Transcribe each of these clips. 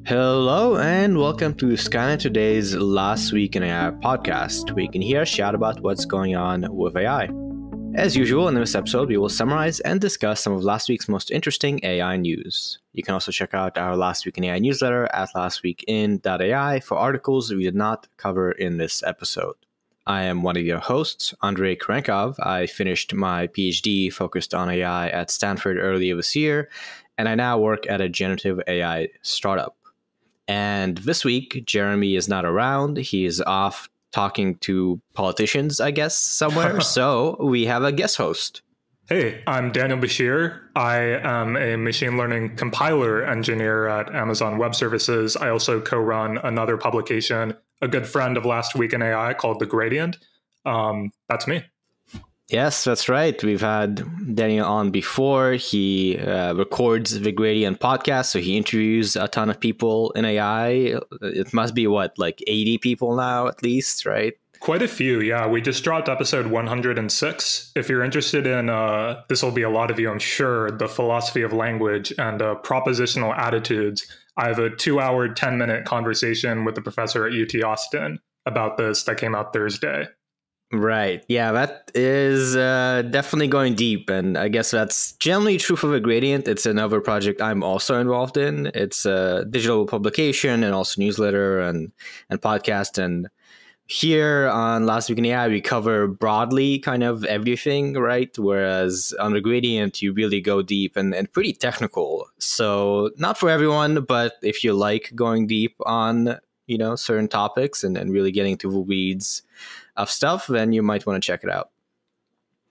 Hello and welcome to Skynet Today's Last Week in AI podcast, where you can hear us chat about what's going on with AI. As usual, in this episode, we will summarize and discuss some of last week's most interesting AI news. You can also check out our Last Week in AI newsletter at lastweekin.ai for articles we did not cover in this episode. I am one of your hosts, Andrei Kurenkov. I finished my PhD focused on AI at Stanford earlier this year, and I now work at a generative AI startup. And this week, Jeremy is not around. He is off talking to politicians, I guess, somewhere. So we have a guest host. Hey, I'm Daniel Bashir. I am a machine learning compiler engineer at Amazon Web Services. I also co-run another publication, a good friend of Last Week in AI, called The Gradient. That's me. Yes, that's right. We've had Daniel on before. He records the Gradient podcast, so he interviews a ton of people in AI. It must be, like 80 people now at least, right? Quite a few, yeah. We just dropped episode 106. If you're interested in, this will be a lot of you, I'm sure, the philosophy of language and propositional attitudes, I have a 2-hour, 10-minute conversation with the professor at UT Austin about this that came out Thursday. Right. Yeah, that is definitely going deep. And I guess that's generally true for the Gradient. It's another project I'm also involved in. It's a digital publication and also newsletter and podcast. And here on Last Week in AI, we cover broadly kind of everything, right? Whereas on the Gradient, you really go deep and pretty technical. So not for everyone, but if you like going deep on, certain topics and really getting to the weeds of stuff, then you might want to check it out.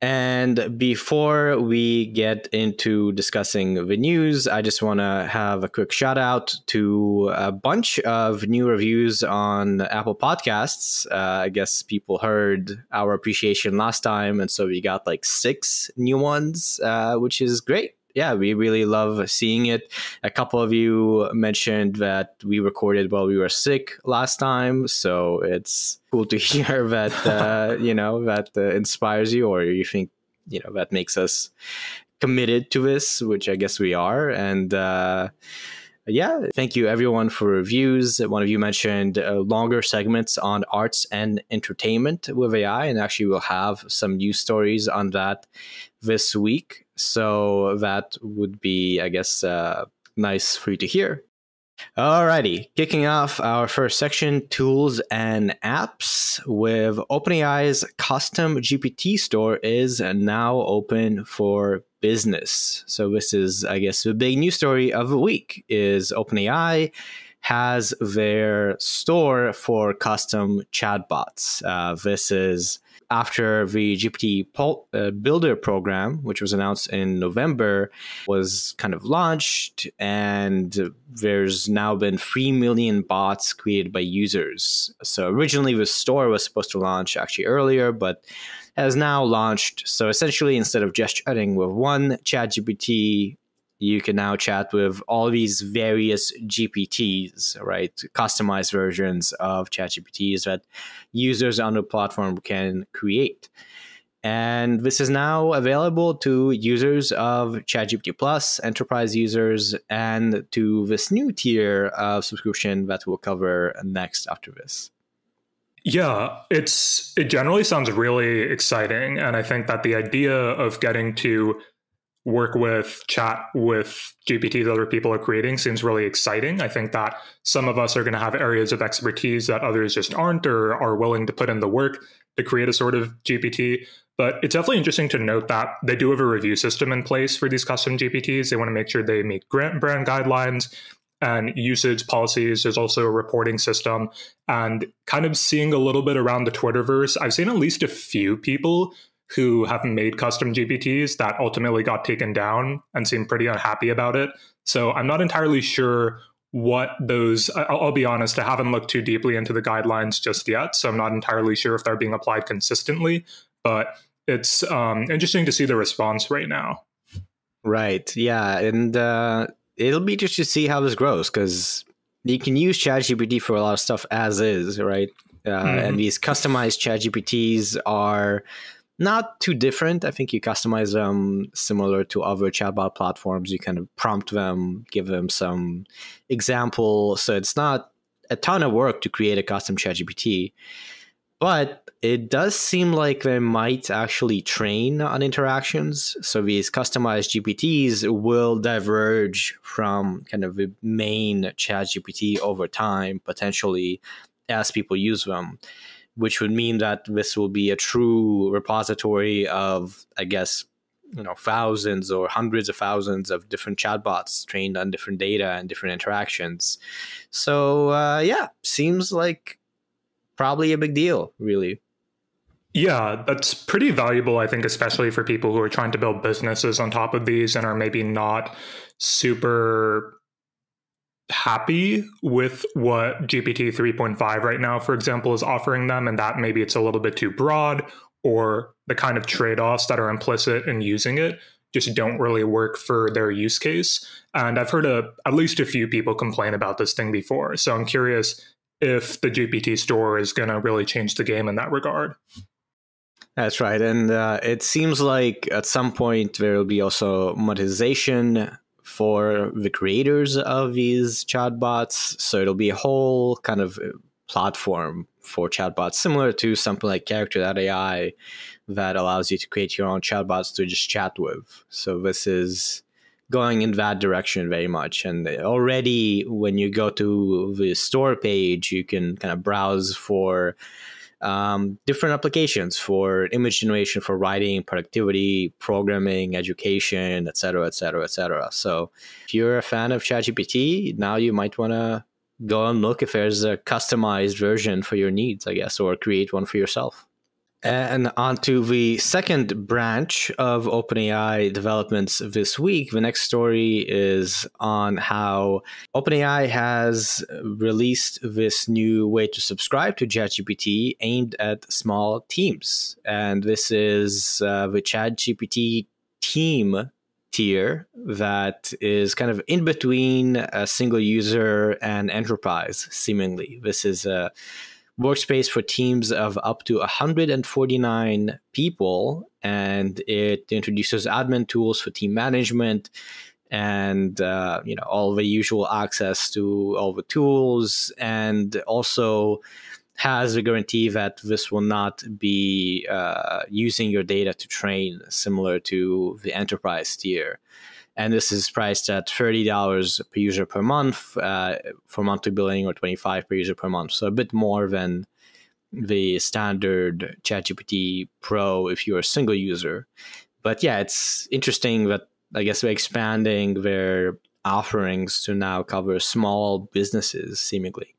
And before we get into discussing the news, I just want to have a quick shout out to a bunch of new reviews on Apple Podcasts. I guess people heard our appreciation last time, and so we got 6 new ones, which is great. Yeah, we really love seeing it. A couple of you mentioned that we recorded while we were sick last time, so it's cool to hear that, that inspires you, or you think, that makes us committed to this, which I guess we are. And thank you everyone for reviews. One of you mentioned longer segments on arts and entertainment with AI, and actually we'll have some news stories on that this week. So that would be, I guess, nice for you to hear. Alrighty, kicking off our first section, tools and apps, with OpenAI's custom GPT Store is now open for business. So this is, I guess, the big news story of the week is OpenAI has their store for custom chatbots. This is after the GPT Builder program, which was announced in November, was kind of launched, and there's now been 3 million bots created by users. So originally the store was supposed to launch actually earlier, but has now launched. So essentially, instead of just chatting with one ChatGPT, you can now chat with all these various GPTs, right? Customized versions of ChatGPTs that users on the platform can create. And this is now available to users of ChatGPT Plus, enterprise users, and to this new tier of subscription that we'll cover next after this. Yeah, it generally sounds really exciting. And I think that the idea of getting to work with, chat with GPTs other people are creating seems really exciting. I think that some of us are going to have areas of expertise that others just aren't, or are willing to put in the work to create a sort of GPT. But it's definitely interesting to note that they do have a review system in place for these custom GPTs. They want to make sure they meet brand guidelines and usage policies. There's also a reporting system. And kind of seeing a little bit around the Twitterverse, I've seen at least a few people who have made custom GPTs that ultimately got taken down and seem pretty unhappy about it. So I'm not entirely sure what those, I'll be honest, I haven't looked too deeply into the guidelines just yet. So I'm not entirely sure if they're being applied consistently, but it's interesting to see the response right now. Right. Yeah. And it'll be just to see how this grows, because you can use ChatGPT for a lot of stuff as is, right? And these customized ChatGPTs are Not too different. I think you customize them similar to other chatbot platforms. You kind of prompt them, give them some example. So it's not a ton of work to create a custom ChatGPT, but it does seem like they might actually train on interactions. So these customized GPTs will diverge from kind of the main ChatGPT over time, potentially, as people use them, which would mean that this will be a true repository of, I guess, thousands or hundreds of thousands of different chatbots trained on different data and different interactions. So yeah, seems like probably a big deal, really. Yeah, that's pretty valuable, I think, especially for people who are trying to build businesses on top of these and are maybe not super happy with what GPT 3.5 right now, for example, is offering them, and that maybe it's a little bit too broad, or the kind of trade-offs that are implicit in using it just don't really work for their use case. And I've heard at least a few people complain about this thing before. So I'm curious if the GPT Store is going to really change the game in that regard. That's right. And it seems like at some point there will be also monetization for the creators of these chatbots. So it'll be a whole kind of platform for chatbots, similar to something like Character.AI that allows you to create your own chatbots to just chat with. So this is going in that direction very much. And already when you go to the store page, you can kind of browse for different applications for image generation, for writing, productivity, programming, education, et cetera, et cetera, et cetera. So if you're a fan of ChatGPT, now you might want to go and look if there's a customized version for your needs, I guess, or create one for yourself. And on to the second branch of OpenAI developments this week. The next story is on how OpenAI has released this new way to subscribe to ChatGPT aimed at small teams. And this is the ChatGPT team tier that is kind of in between a single user and enterprise, seemingly. This is a workspace for teams of up to 149 people, and it introduces admin tools for team management and all the usual access to all the tools, and also has a guarantee that this will not be using your data to train, similar to the enterprise tier. And this is priced at $30 per user per month for monthly billing, or $25 per user per month. So a bit more than the standard ChatGPT Pro if you're a single user. But yeah, it's interesting that I guess they're expanding their offerings to now cover small businesses, seemingly.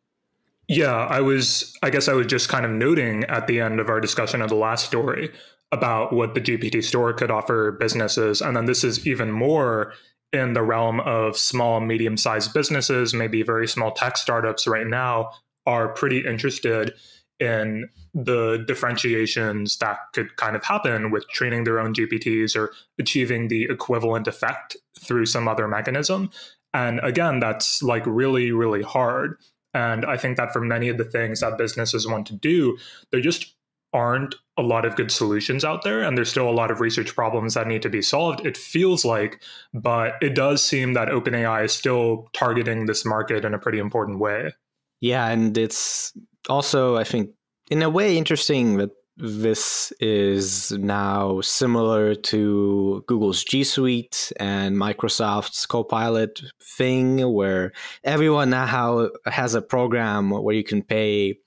Yeah, I guess I was just kind of noting at the end of our discussion of the last story about what the GPT Store could offer businesses. And then this is even more in the realm of small, medium-sized businesses, maybe very small tech startups right now are pretty interested in the differentiations that could kind of happen with training their own GPTs or achieving the equivalent effect through some other mechanism. And again, that's like really, really hard. And I think that for many of the things that businesses want to do, there just aren't a lot of good solutions out there. And there's still a lot of research problems that need to be solved, it feels like. But it does seem that OpenAI is still targeting this market in a pretty important way. Yeah, and it's also, I think, in a way interesting that this is now similar to Google's G Suite and Microsoft's Copilot thing, where everyone now has a program where you can pay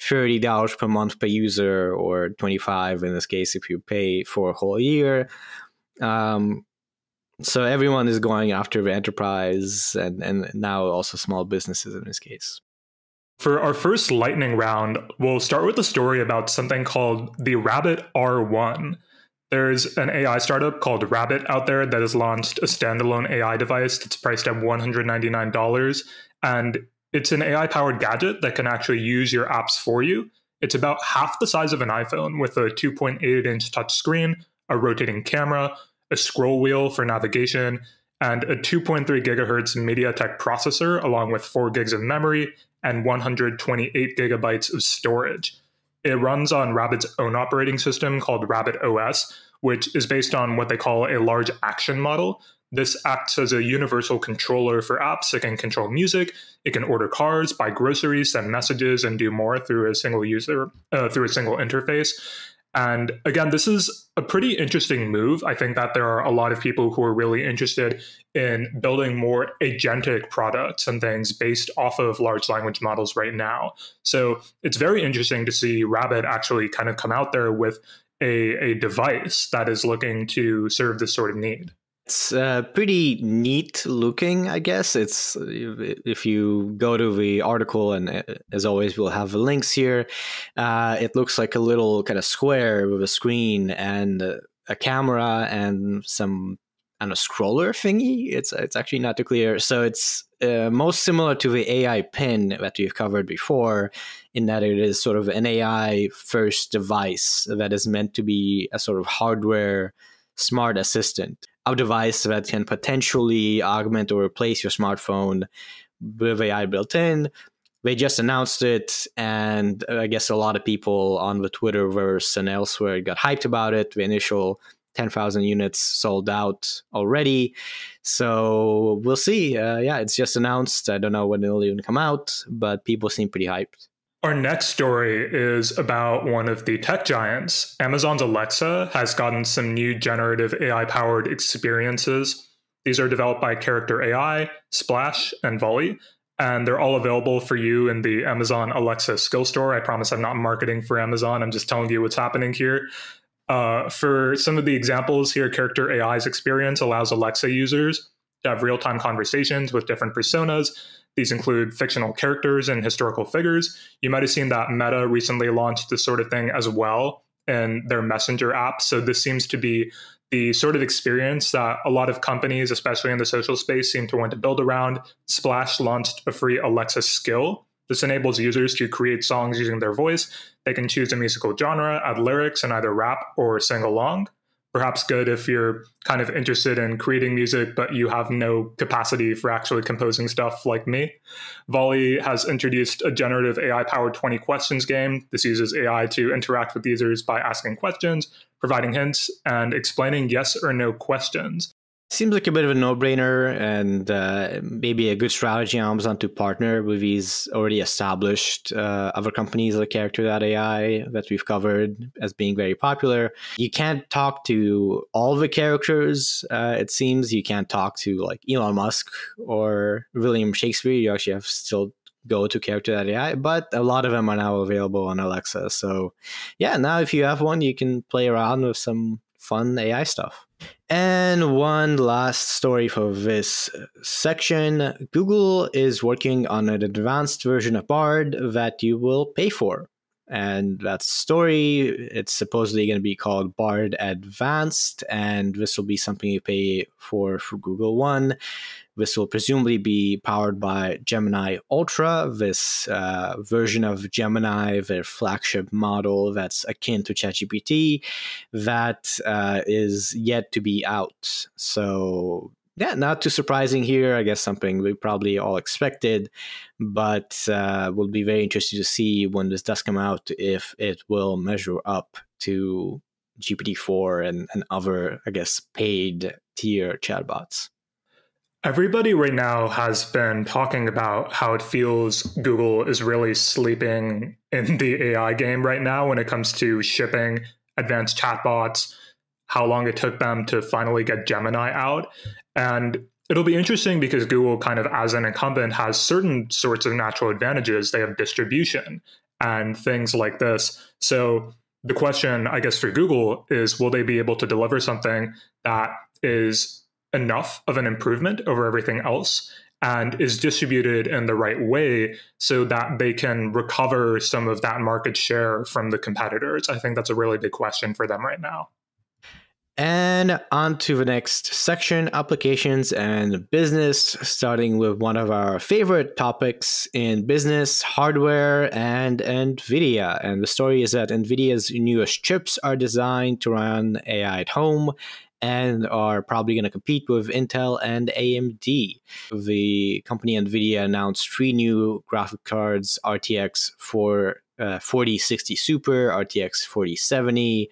$30 per month per user, or $25 in this case if you pay for a whole year. So everyone is going after the enterprise and now also small businesses in this case. For our first lightning round, we'll start with a story about something called the Rabbit R1. There's an AI startup called Rabbit out there that has launched a standalone AI device that's priced at $199. And it's an AI-powered gadget that can actually use your apps for you. It's about half the size of an iPhone with a 2.8-inch touchscreen, a rotating camera, a scroll wheel for navigation, and a 2.3 gigahertz MediaTek processor, along with 4 gigs of memory and 128 gigabytes of storage. It runs on Rabbit's own operating system called Rabbit OS, which is based on what they call a large action model. This acts as a universal controller for apps. It can control music, it can order cars, buy groceries, send messages, and do more through a single interface. And again, this is a pretty interesting move. I think that there are a lot of people who are really interested in building more agentic products and things based off of large language models right now. So it's very interesting to see Rabbit actually kind of come out there with a device that is looking to serve this sort of need. It's pretty neat looking, I guess. It's if you go to the article, and as always, we'll have the links here. It looks like a little kind of square with a screen and a camera and some scroller thingy. It's actually not too clear. So it's most similar to the AI pin that we've covered before, in that it is sort of an AI first device that is meant to be a sort of hardware smart assistant. A device that can potentially augment or replace your smartphone with AI built in. They just announced it, and I guess a lot of people on the Twitterverse and elsewhere got hyped about it. The initial 10,000 units sold out already. So we'll see. It's just announced. I don't know when it'll even come out, but people seem pretty hyped. Our next story is about one of the tech giants. Amazon's Alexa has gotten some new generative AI-powered experiences. These are developed by Character AI, Splash, and Volley, and they're all available for you in the Amazon Alexa skill store. I promise I'm not marketing for Amazon. I'm just telling you what's happening here. For some of the examples here, Character AI's experience allows Alexa users to have real-time conversations with different personas. These include fictional characters and historical figures. You might have seen that Meta recently launched this sort of thing as well in their Messenger app. So this seems to be the sort of experience that a lot of companies, especially in the social space, seem to want to build around. Splash launched a free Alexa skill. This enables users to create songs using their voice. They can choose a musical genre, add lyrics, and either rap or sing along. Perhaps good if you're kind of interested in creating music, but you have no capacity for actually composing stuff like me. Volley has introduced a generative AI-powered 20 questions game. This uses AI to interact with users by asking questions, providing hints, and explaining yes or no questions. Seems like a bit of a no-brainer, and maybe a good strategy on Amazon to partner with these already established other companies like Character.AI that we've covered as being very popular. You can't talk to all the characters, it seems. You can't talk to like Elon Musk or William Shakespeare. You actually have to still go to Character.AI, but a lot of them are now available on Alexa. So yeah, now if you have one, you can play around with some fun AI stuff. And one last story for this section. Google is working on an advanced version of Bard that you will pay for. And that story, it's supposedly going to be called Bard Advanced, and this will be something you pay for Google One. This will presumably be powered by Gemini Ultra, this version of Gemini, their flagship model that's akin to ChatGPT, that is yet to be out. So yeah, not too surprising here. I guess something we probably all expected, but we'll be very interested to see when this does come out if it will measure up to GPT-4 and other, I guess, paid tier chatbots. Everybody right now has been talking about how it feels Google is really sleeping in the AI game right now when it comes to shipping advanced chatbots, how long it took them to finally get Gemini out. And it'll be interesting because Google kind of, as an incumbent, has certain sorts of natural advantages. They have distribution and things like this. So the question, I guess, for Google is, will they be able to deliver something that is enough of an improvement over everything else and is distributed in the right way so that they can recover some of that market share from the competitors? I think that's a really big question for them right now. And on to the next section, applications and business, starting with one of our favorite topics in business, hardware and Nvidia. And the story is that Nvidia's newest chips are designed to run AI at home and are probably going to compete with Intel and AMD. The company Nvidia announced 3 new graphic cards, RTX 4060 Super, RTX 4070,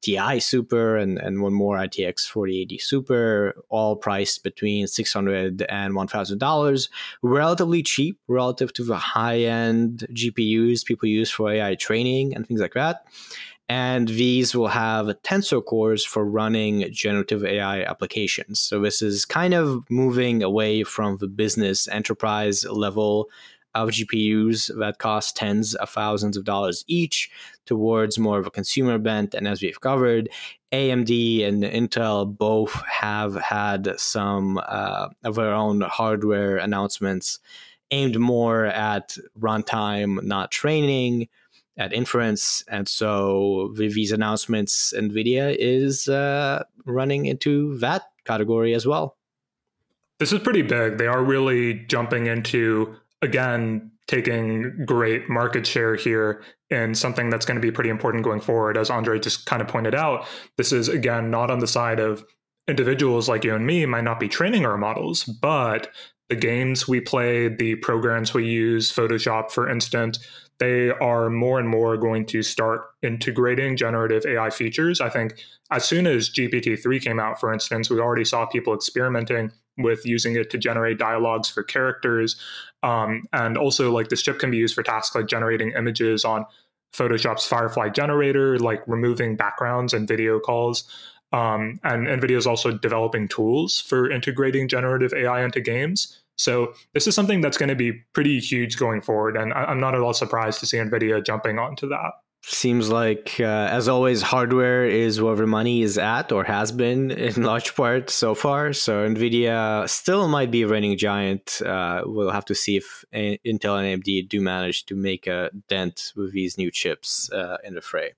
Ti Super, and one more RTX 4080 Super, all priced between $600 and $1,000. Relatively cheap relative to the high-end GPUs people use for AI training and things like that. And these will have tensor cores for running generative AI applications. So this is kind of moving away from the business enterprise level of GPUs that cost tens of thousands of dollars each towards more of a consumer bent. And as we've covered, AMD and Intel both have had some of their own hardware announcements aimed more at runtime, not training, at inference. And so with these announcements, NVIDIA is running into that category as well. This is pretty big. They are really jumping into, again, taking great market share here in something that's going to be pretty important going forward. As Andre just kind of pointed out, this is, again, not on the side of individuals like you and me might not be training our models, but the games we play, the programs we use, Photoshop, for instance, they are more and more going to start integrating generative AI features. I think as soon as GPT-3 came out, for instance, we already saw people experimenting with using it to generate dialogues for characters. And also, like, this chip can be used for tasks like generating images on Photoshop's Firefly generator, like removing backgrounds and video calls. And NVIDIA is also developing tools for integrating generative AI into games. So this is something that's going to be pretty huge going forward. And I'm not at all surprised to see NVIDIA jumping onto that. Seems like, as always, hardware is where the money is at, or has been in large part so far. So NVIDIA still might be a reigning giant. We'll have to see if Intel and AMD do manage to make a dent with these new chips in the fray.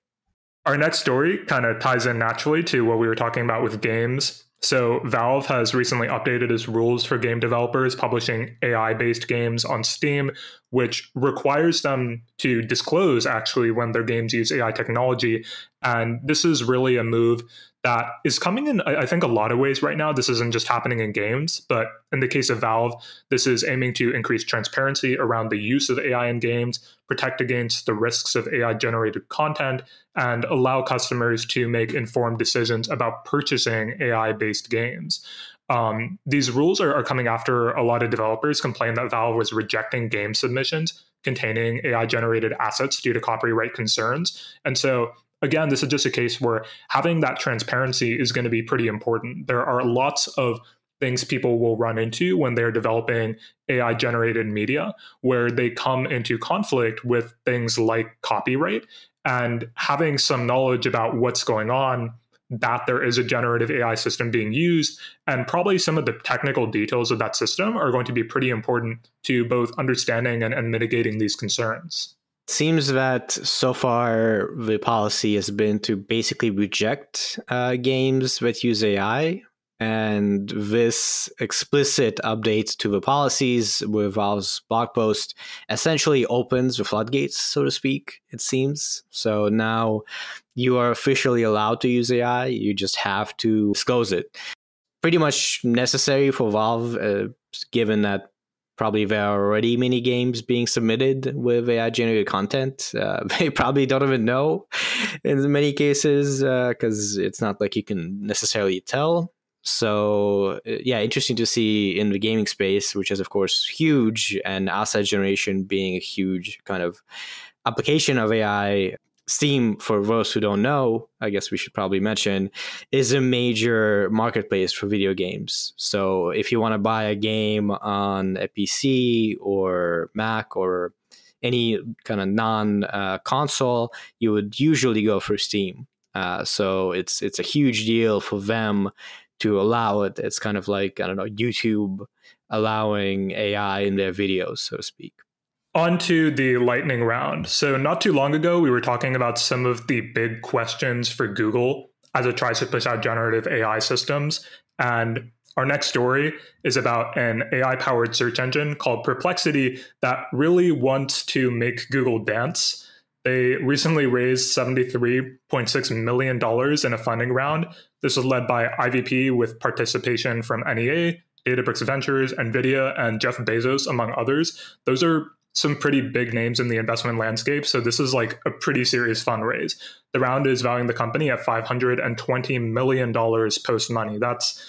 Our next story kind of ties in naturally to what we were talking about with games. So Valve has recently updated its rules for game developers publishing AI-based games on Steam, which requires them to disclose actually when their games use AI technology. And this is really a move that is coming in, I think, a lot of ways right now. This isn't just happening in games, but in the case of Valve, this is aiming to increase transparency around the use of AI in games, protect against the risks of AI-generated content, and allow customers to make informed decisions about purchasing AI-based games. These rules are coming after a lot of developers complained that Valve was rejecting game submissions containing AI-generated assets due to copyright concerns. And so, again, this is just a case where having that transparency is going to be pretty important. There are lots of things people will run into when they're developing AI-generated media, where they come into conflict with things like copyright, and having some knowledge about what's going on, that there is a generative AI system being used, and probably some of the technical details of that system are going to be pretty important to both understanding and mitigating these concerns. Seems that so far the policy has been to basically reject games that use AI, and this explicit update to the policies with Valve's blog post essentially opens the floodgates, so to speak, it seems. So now you are officially allowed to use AI, you just have to disclose it. Pretty much necessary for Valve, given that probably there are already many games being submitted with AI-generated content. They probably don't even know in many cases, because it's not like you can necessarily tell. So yeah, interesting to see in the gaming space, which is of course huge, and asset generation being a huge kind of application of AI. Steam, for those who don't know, I guess we should probably mention, is a major marketplace for video games. So if you want to buy a game on a PC or Mac or any kind of non-console, you would usually go for Steam. So it's a huge deal for them to allow it. It's kind of like, I don't know, YouTube allowing AI in their videos, so to speak. On to the lightning round. So not too long ago, we were talking about some of the big questions for Google as it tries to push out generative AI systems. And our next story is about an AI-powered search engine called Perplexity that really wants to make Google dance. They recently raised $73.6 million in a funding round. This was led by IVP with participation from NEA, Databricks Ventures, Nvidia, and Jeff Bezos, among others. Those are some pretty big names in the investment landscape, so this is like a pretty serious fundraise. The round is valuing the company at $520 million post-money. That's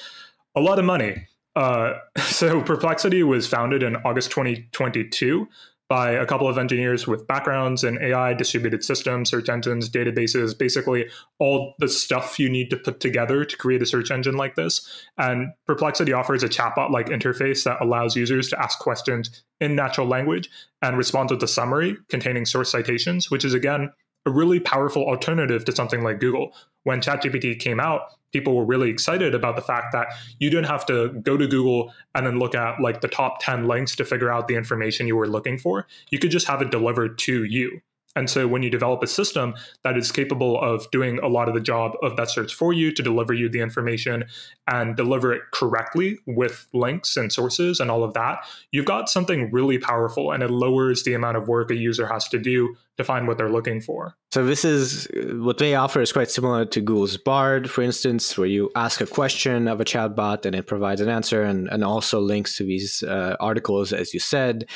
a lot of money. So Perplexity was founded in August 2022 by a couple of engineers with backgrounds in AI, distributed systems, search engines, databases, basically all the stuff you need to put together to create a search engine like this. And Perplexity offers a chatbot-like interface that allows users to ask questions in natural language and respond with a summary containing source citations, which is, again, a really powerful alternative to something like Google. When ChatGPT came out, people were really excited about the fact that you didn't have to go to Google and then look at like the top 10 links to figure out the information you were looking for. You could just have it delivered to you. And so when you develop a system that is capable of doing a lot of the job of that search for you to deliver you the information and deliver it correctly with links and sources and all of that, you've got something really powerful, and it lowers the amount of work a user has to do to find what they're looking for. So this is what they offer is quite similar to Google's Bard, for instance, where you ask a question of a chatbot and it provides an answer and also links to these articles, as you said.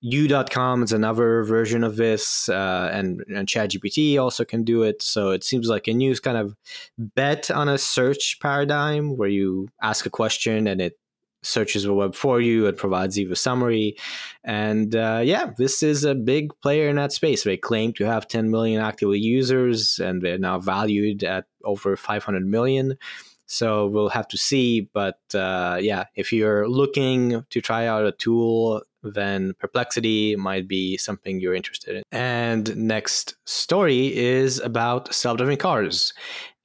U.com is another version of this, and ChatGPT also can do it. So it seems like a new kind of bet on a search paradigm where you ask a question and it searches the web for you and provides you a summary. And this is a big player in that space. They claim to have 10 million active users, and they're now valued at over 500 million. So we'll have to see. But if you're looking to try out a tool, then Perplexity might be something you're interested in. And next story is about self-driving cars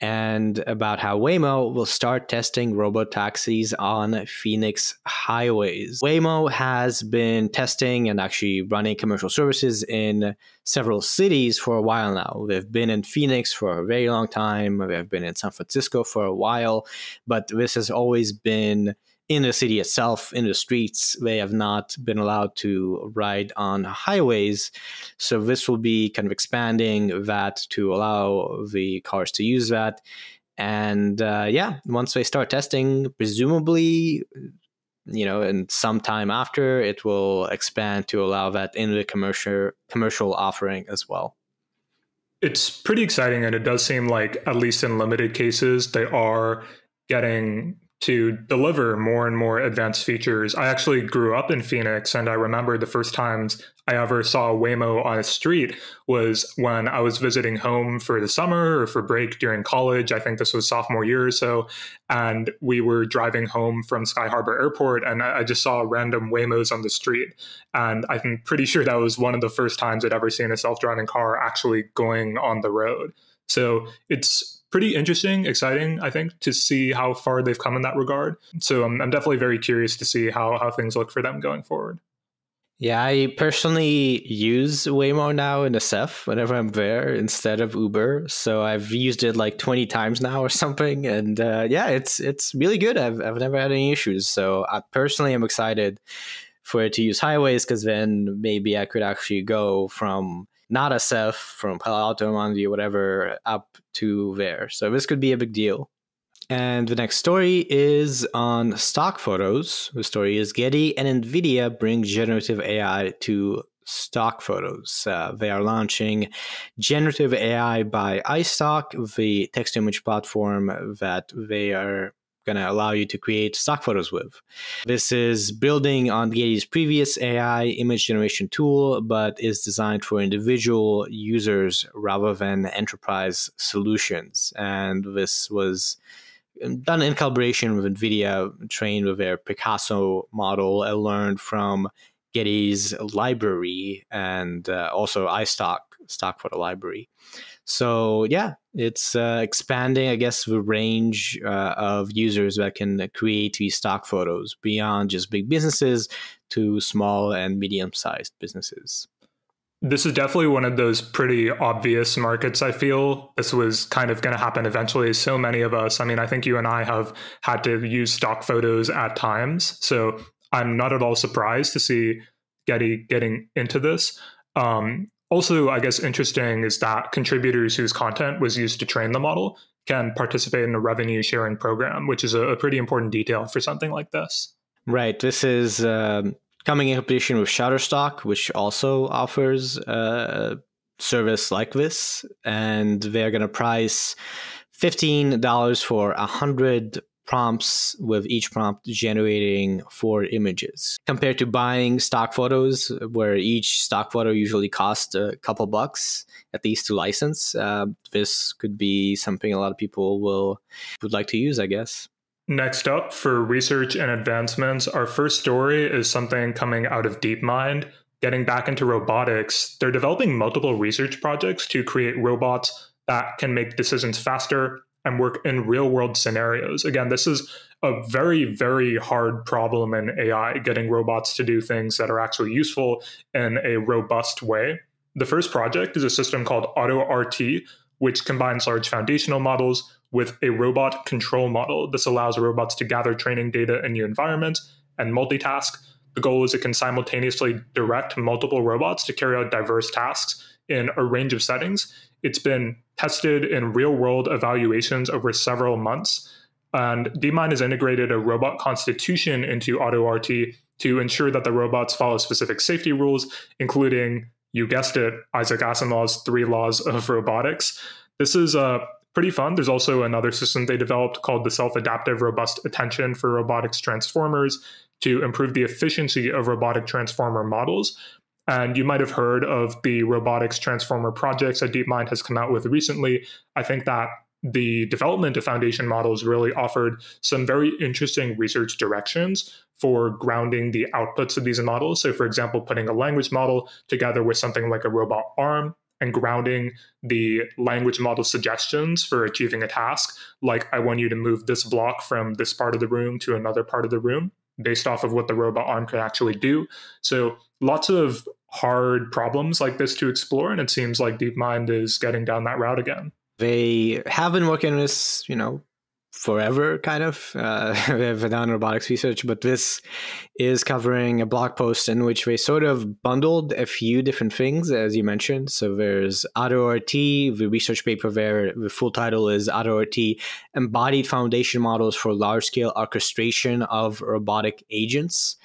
and about how Waymo will start testing robotaxis on Phoenix highways. Waymo has been testing and actually running commercial services in several cities for a while now. They've been in Phoenix for a very long time. They've been in San Francisco for a while, but this has always been in the city itself, in the streets. They have not been allowed to ride on highways. So this will be kind of expanding that to allow the cars to use that. And once they start testing, presumably, and sometime after, it will expand to allow that in the commercial offering as well. It's pretty exciting, and it does seem like, at least in limited cases, they are getting to deliver more and more advanced features. I actually grew up in Phoenix, and I remember the first times I ever saw Waymo on a street was when I was visiting home for the summer or for break during college. I think this was sophomore year or so. And we were driving home from Sky Harbor Airport, and I just saw random Waymos on the street. And I'm pretty sure that was one of the first times I'd ever seen a self-driving car actually going on the road. So it's pretty interesting, exciting, I think, to see how far they've come in that regard. So I'm definitely very curious to see how things look for them going forward. Yeah, I personally use Waymo now in SF whenever I'm there instead of Uber. So I've used it like 20 times now or something. And it's really good. I've never had any issues. So I personally am excited for it to use highways, because then maybe I could actually go from not SF, from Palo Alto, Mountain, whatever, up to there. So this could be a big deal. And the next story is on stock photos. The story is Getty and Nvidia bring generative AI to stock photos. They are launching Generative AI by iStock, the text-to-image platform that they are going to allow you to create stock photos with. This is building on Getty's previous AI image generation tool, but is designed for individual users rather than enterprise solutions. And this was done in collaboration with NVIDIA, trained with their Picasso model, and learned from Getty's library and also iStock stock photo library. So it's expanding, I guess, the range of users that can create these stock photos beyond just big businesses to small and medium-sized businesses. This is definitely one of those pretty obvious markets, I feel. This was kind of going to happen eventually. So many of us, I think you and I have had to use stock photos at times. So I'm not at all surprised to see Getty getting into this. Also, I guess interesting is that contributors whose content was used to train the model can participate in a revenue sharing program, which is a pretty important detail for something like this. Right. This is coming in competition with Shutterstock, which also offers a service like this. And they're going to price $15 for 100 prompts, with each prompt generating 4 images, compared to buying stock photos, where each stock photo usually costs a couple bucks at least to license. This could be something a lot of people would like to use, I guess. Next up, for research and advancements, our first story is something coming out of DeepMind. Getting back into robotics, they're developing multiple research projects to create robots that can make decisions faster and work in real-world scenarios. Again, this is a very, very hard problem in AI, getting robots to do things that are actually useful in a robust way. The first project is a system called AutoRT, which combines large foundational models with a robot control model. This allows robots to gather training data in new environments and multitask. The goal is it can simultaneously direct multiple robots to carry out diverse tasks in a range of settings. It's been tested in real-world evaluations over several months, and DeepMind has integrated a robot constitution into AutoRT to ensure that the robots follow specific safety rules, including, you guessed it, Isaac Asimov's 3 laws of robotics. This is pretty fun. There's also another system they developed called the Self-Adaptive Robust Attention for Robotics Transformers to improve the efficiency of robotic transformer models. And you might have heard of the robotics transformer projects that DeepMind has come out with recently. I think that the development of foundation models really offered some very interesting research directions for grounding the outputs of these models. So, for example, putting a language model together with something like a robot arm and grounding the language model suggestions for achieving a task, like I want you to move this block from this part of the room to another part of the room, based off of what the robot arm can actually do. So lots of hard problems like this to explore, and it seems like DeepMind is getting down that route again. They have been working on this, forever, kind of. They've done robotics research, but this is covering a blog post in which they sort of bundled a few different things, as you mentioned. So there's AutoRT, the research paper there, the full title is AutoRT, Embodied Foundation Models for Large-Scale Orchestration of Robotic Agents.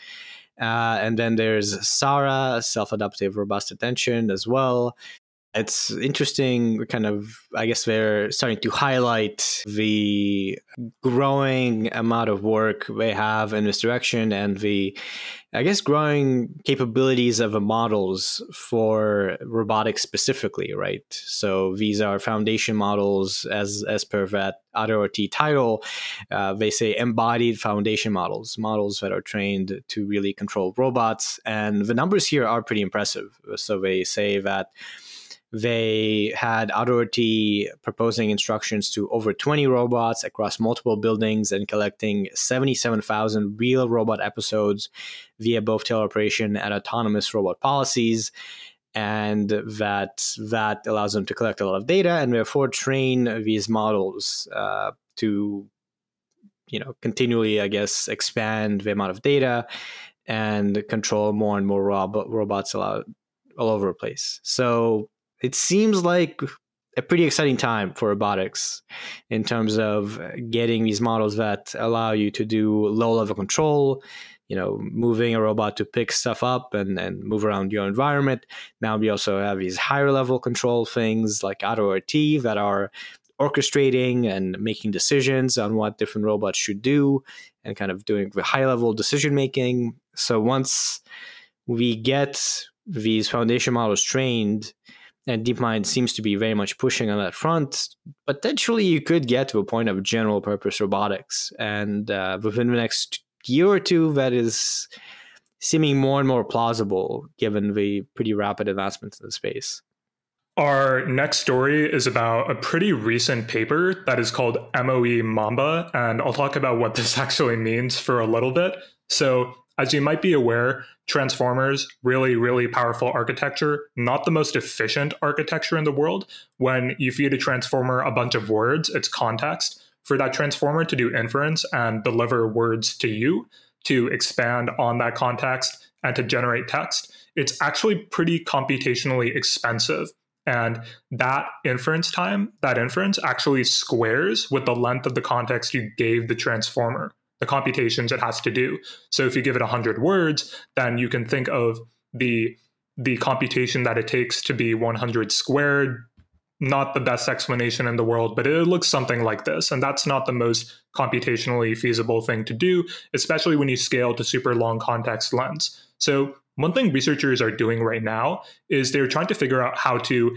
And then there's SARA, Self-Adaptive Robust Attention as well. It's interesting, kind of, I guess they're starting to highlight the growing amount of work they have in this direction and the, I guess, growing capabilities of the models for robotics specifically, right? So these are foundation models, as per that AutoRT title. They say embodied foundation models that are trained to really control robots. And the numbers here are pretty impressive. So they say that they had AutoRT proposing instructions to over 20 robots across multiple buildings and collecting 77,000 real robot episodes via both teleoperation and autonomous robot policies. And that allows them to collect a lot of data and therefore train these models to, continually, I guess, expand the amount of data and control more and more robots all over the place. So it seems like a pretty exciting time for robotics in terms of getting these models that allow you to do low-level control, moving a robot to pick stuff up and move around your environment. Now we also have these higher-level control things like AutoRT that are orchestrating and making decisions on what different robots should do and kind of doing the high-level decision-making. So once we get these foundation models trained, and DeepMind seems to be very much pushing on that front, potentially you could get to a point of general purpose robotics. And within the next year or two, that is seeming more and more plausible given the pretty rapid advancements in the space. Our next story is about a pretty recent paper that is called MoE-Mamba, and I'll talk about what this actually means for a little bit. So, as you might be aware, transformers, really, really powerful architecture, not the most efficient architecture in the world. When you feed a transformer a bunch of words, it's context. For that transformer to do inference and deliver words to you, to expand on that context and to generate text, it's actually pretty computationally expensive. And that inference time, that inference actually squares with the length of the context you gave the transformer, the computations it has to do. So if you give it 100 words, then you can think of the computation that it takes to be 100 squared. Not the best explanation in the world, but it looks something like this. And that's not the most computationally feasible thing to do, especially when you scale to super long context lengths. So one thing researchers are doing right now is they're trying to figure out how to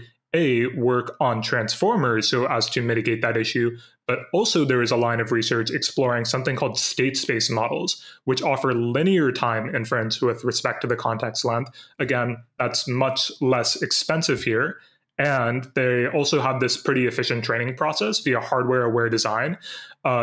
work on transformers so as to mitigate that issue. But also there is a line of research exploring something called state space models, which offer linear time inference with respect to the context length. Again, that's much less expensive here. And they also have this pretty efficient training process via hardware-aware design.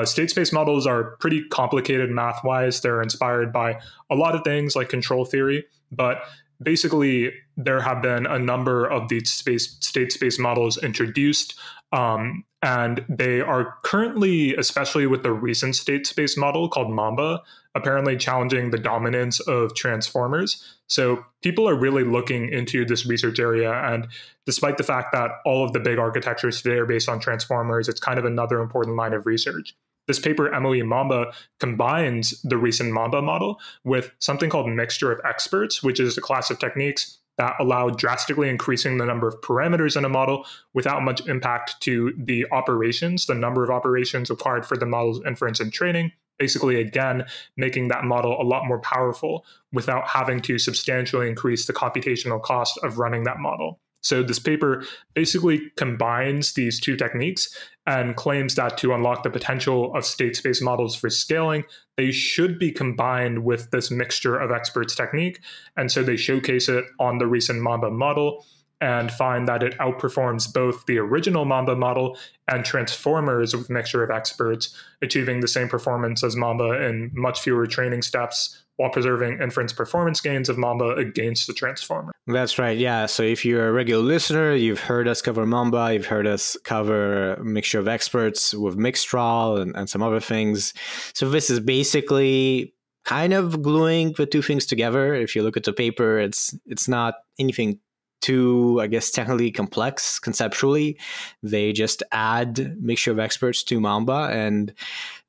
State space models are pretty complicated math-wise. They're inspired by a lot of things like control theory, but basically there have been a number of these state space models introduced, and they are currently, especially with the recent state space model called Mamba, apparently challenging the dominance of transformers. So people are really looking into this research area. And despite the fact that all of the big architectures today are based on transformers, it's kind of another important line of research. This paper, MoE-Mamba, combines the recent Mamba model with something called Mixtral of Experts, which is a class of techniques that allow drastically increasing the number of parameters in a model without much impact to the operations, the number of operations required for the model's inference and training. Basically, again, making that model a lot more powerful without having to substantially increase the computational cost of running that model. So this paper basically combines these two techniques and claims that to unlock the potential of state space models for scaling, they should be combined with this mixture of experts technique. And so they showcase it on the recent Mamba model and find that it outperforms both the original Mamba model and transformers with mixture of experts, achieving the same performance as Mamba in much fewer training steps while preserving inference performance gains of Mamba against the transformer. That's right. Yeah. So if you're a regular listener, you've heard us cover Mamba, you've heard us cover mixture of experts with Mixtral and some other things. So this is basically kind of gluing the two things together. If you look at the paper, it's not anything too, I guess, technically complex conceptually. They just add mixture of experts to Mamba, and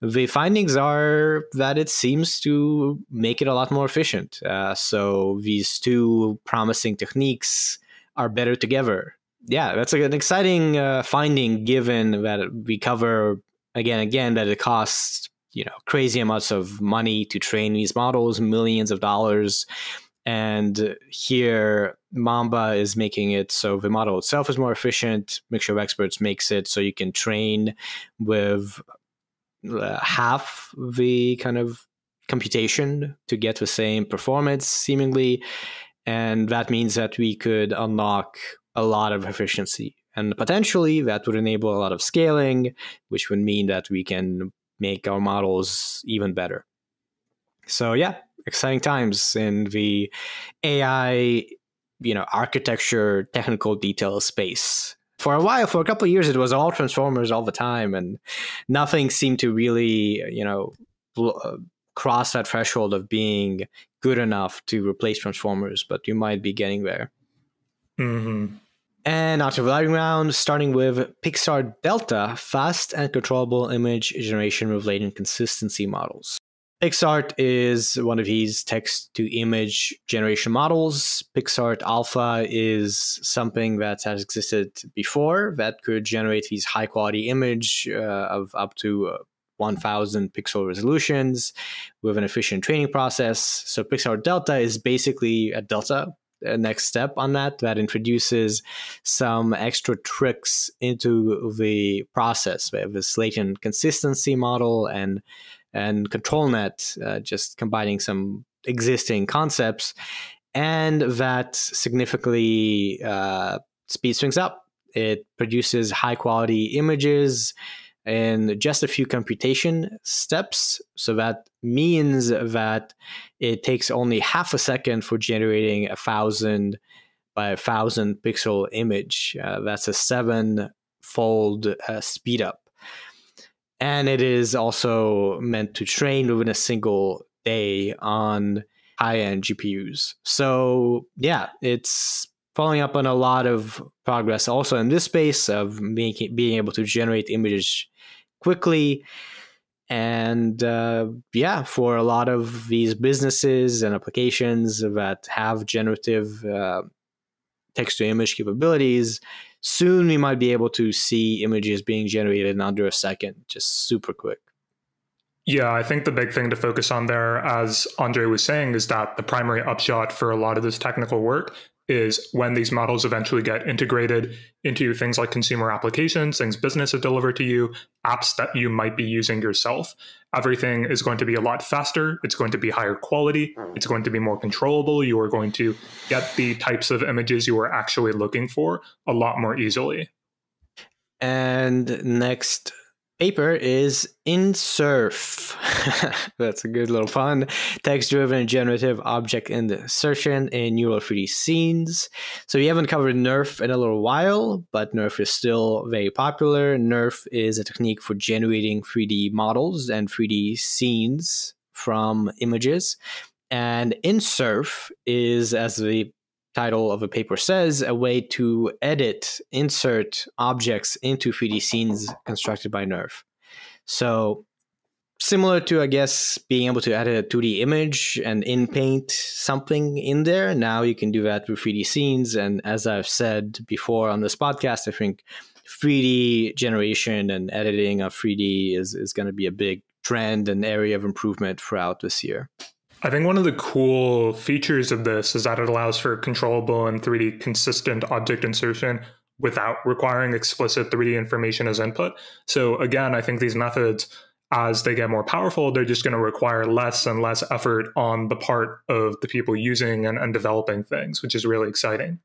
the findings are that it seems to make it a lot more efficient. So these two promising techniques are better together. Yeah, that's an exciting finding, given that we cover again that it costs crazy amounts of money to train these models, millions of dollars. And here, Mamba is making it so the model itself is more efficient. Mixture of experts makes it so you can train with half the kind of computation to get the same performance, seemingly. And that means that we could unlock a lot of efficiency. And potentially, that would enable a lot of scaling, which would mean that we can make our models even better. So yeah, exciting times in the AI, architecture, technical detail space. For a while, for a couple of years, it was all transformers all the time, and nothing seemed to really, cross that threshold of being good enough to replace transformers. But you might be getting there. Mm-hmm. And after the lightning round, starting with PIXART-δ, fast and controllable image generation with latent consistency models. PIXART is one of these text-to-image generation models. PIXART Alpha is something that has existed before that could generate these high-quality image of up to 1,000 pixel resolutions with an efficient training process. So PIXART-δ is basically a delta, a next step on that introduces some extra tricks into the process. We have this latent consistency model and ControlNet, just combining some existing concepts, and that significantly speeds things up. It produces high quality images in just a few computation steps. So that means that it takes only half a second for generating 1,000 by 1,000 pixel image. That's a 7-fold speed up. And it is also meant to train within a single day on high-end GPUs. So yeah, it's following up on a lot of progress also in this space of being able to generate images quickly. And yeah, for a lot of these businesses and applications that have generative text-to-image capabilities, soon we might be able to see images being generated in under a second, just super quick. Yeah, I think the big thing to focus on there, as Andre was saying, is that the primary upshot for a lot of this technical work is when these models eventually get integrated into things like consumer applications, things businesses deliver to you, apps that you might be using yourself. Everything is going to be a lot faster. It's going to be higher quality. It's going to be more controllable. You are going to get the types of images you are actually looking for a lot more easily. And next paper is InseRF. That's a good little pun. Text-driven generative object insertion in neural 3D scenes. So we haven't covered NeRF in a little while, but NeRF is still very popular. NeRF is a technique for generating 3D models and 3D scenes from images. And InseRF is, as the title of a paper says, a way to insert objects into 3D scenes constructed by NeRF. So similar to, I guess, being able to edit a 2D image and in-paint something in there, now you can do that with 3D scenes. And as I've said before on this podcast, I think 3D generation and editing of 3D is going to be a big trend and area of improvement throughout this year. I think one of the cool features of this is that it allows for controllable and 3D consistent object insertion without requiring explicit 3D information as input. So again, I think these methods, as they get more powerful, they're just going to require less and less effort on the part of the people using and developing things, which is really exciting.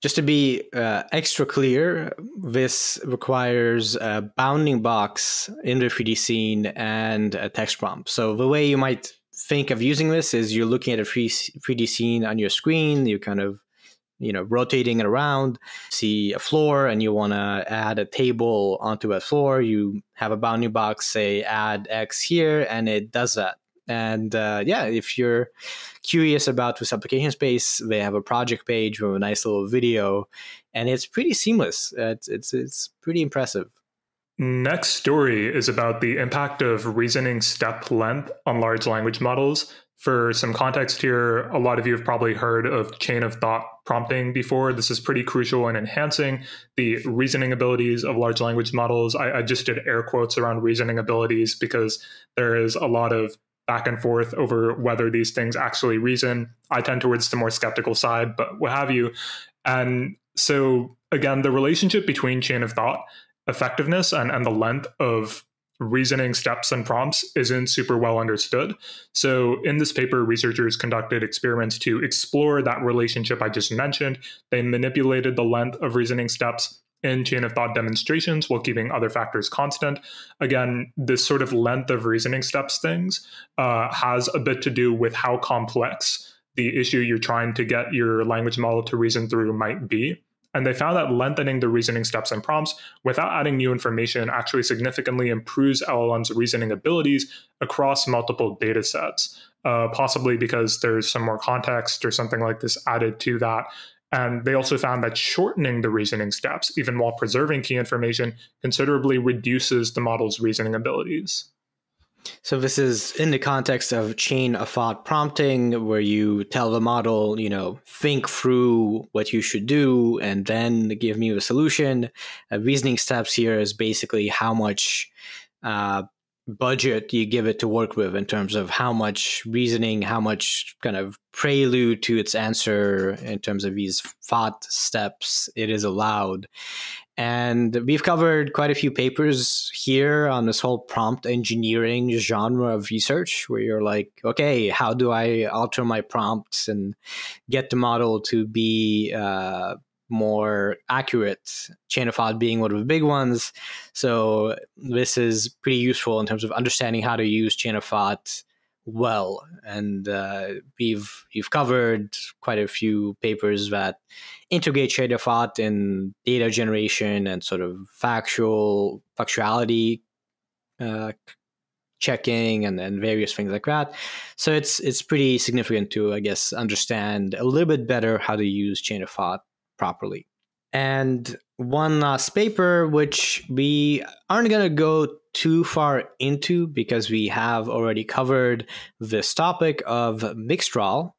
Just to be extra clear, this requires a bounding box in the 3D scene and a text prompt. So the way you might think of using this is you're looking at a 3D scene on your screen, you kind of, rotating it around, see a floor, and you want to add a table onto that floor. You have a bounding box, say add X here, and it does that. And yeah, if you're curious about this application space, they have a project page with a nice little video, and it's pretty seamless. It's pretty impressive. Next story is about the impact of reasoning step length on large language models. For some context here, a lot of you have probably heard of chain of thought prompting before. This is pretty crucial in enhancing the reasoning abilities of large language models. I just did air quotes around reasoning abilities because there is a lot of back and forth over whether these things actually reason. I tend towards the more skeptical side, but what have you. And so again, the relationship between chain of thought effectiveness and the length of reasoning steps and prompts isn't super well understood. So in this paper, researchers conducted experiments to explore that relationship I just mentioned. They manipulated the length of reasoning steps in chain of thought demonstrations while keeping other factors constant. Again, this sort of length of reasoning steps things has a bit to do with how complex the issue you're trying to get your language model to reason through might be. And they found that lengthening the reasoning steps and prompts without adding new information actually significantly improves LLM's reasoning abilities across multiple data sets, possibly because there's some more context or something like this added to that. And they also found that shortening the reasoning steps, even while preserving key information, considerably reduces the model's reasoning abilities. So this is in the context of chain of thought prompting, where you tell the model, think through what you should do and then give me the solution. Reasoning steps here is basically how much budget you give it to work with in terms of how much reasoning, how much kind of prelude to its answer in terms of these thought steps it is allowed. And we've covered quite a few papers here on this whole prompt engineering genre of research, where you're like, okay, how do I alter my prompts and get the model to be more accurate? Chain of thought being one of the big ones. So this is pretty useful in terms of understanding how to use chain of thought well. And we've covered quite a few papers that integrate chain of thought in data generation and sort of factuality checking and various things like that. So it's pretty significant to, I guess, understand a little bit better how to use chain of thought properly. And one last paper, which we aren't going to go too far into because we have already covered this topic of Mixtral.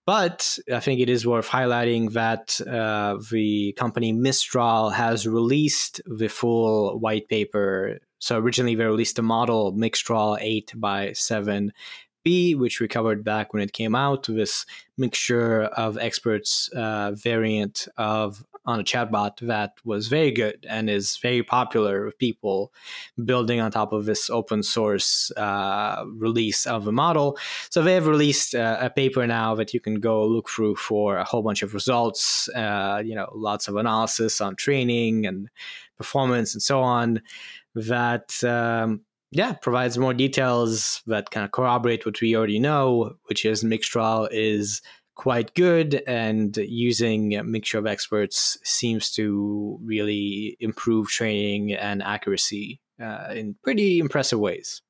But I think it is worth highlighting that the company Mistral has released the full white paper. So originally they released the model Mixtral 8x7B, which we covered back when it came out, this mixture of experts variant on a chatbot that was very good and is very popular with people building on top of this open source release of the model. So they have released a paper now that you can go look through for a whole bunch of results, lots of analysis on training and performance and so on, that provides more details that kind of corroborate what we already know, which is Mixtral is quite good, and using a mixture of experts seems to really improve training and accuracy in pretty impressive ways.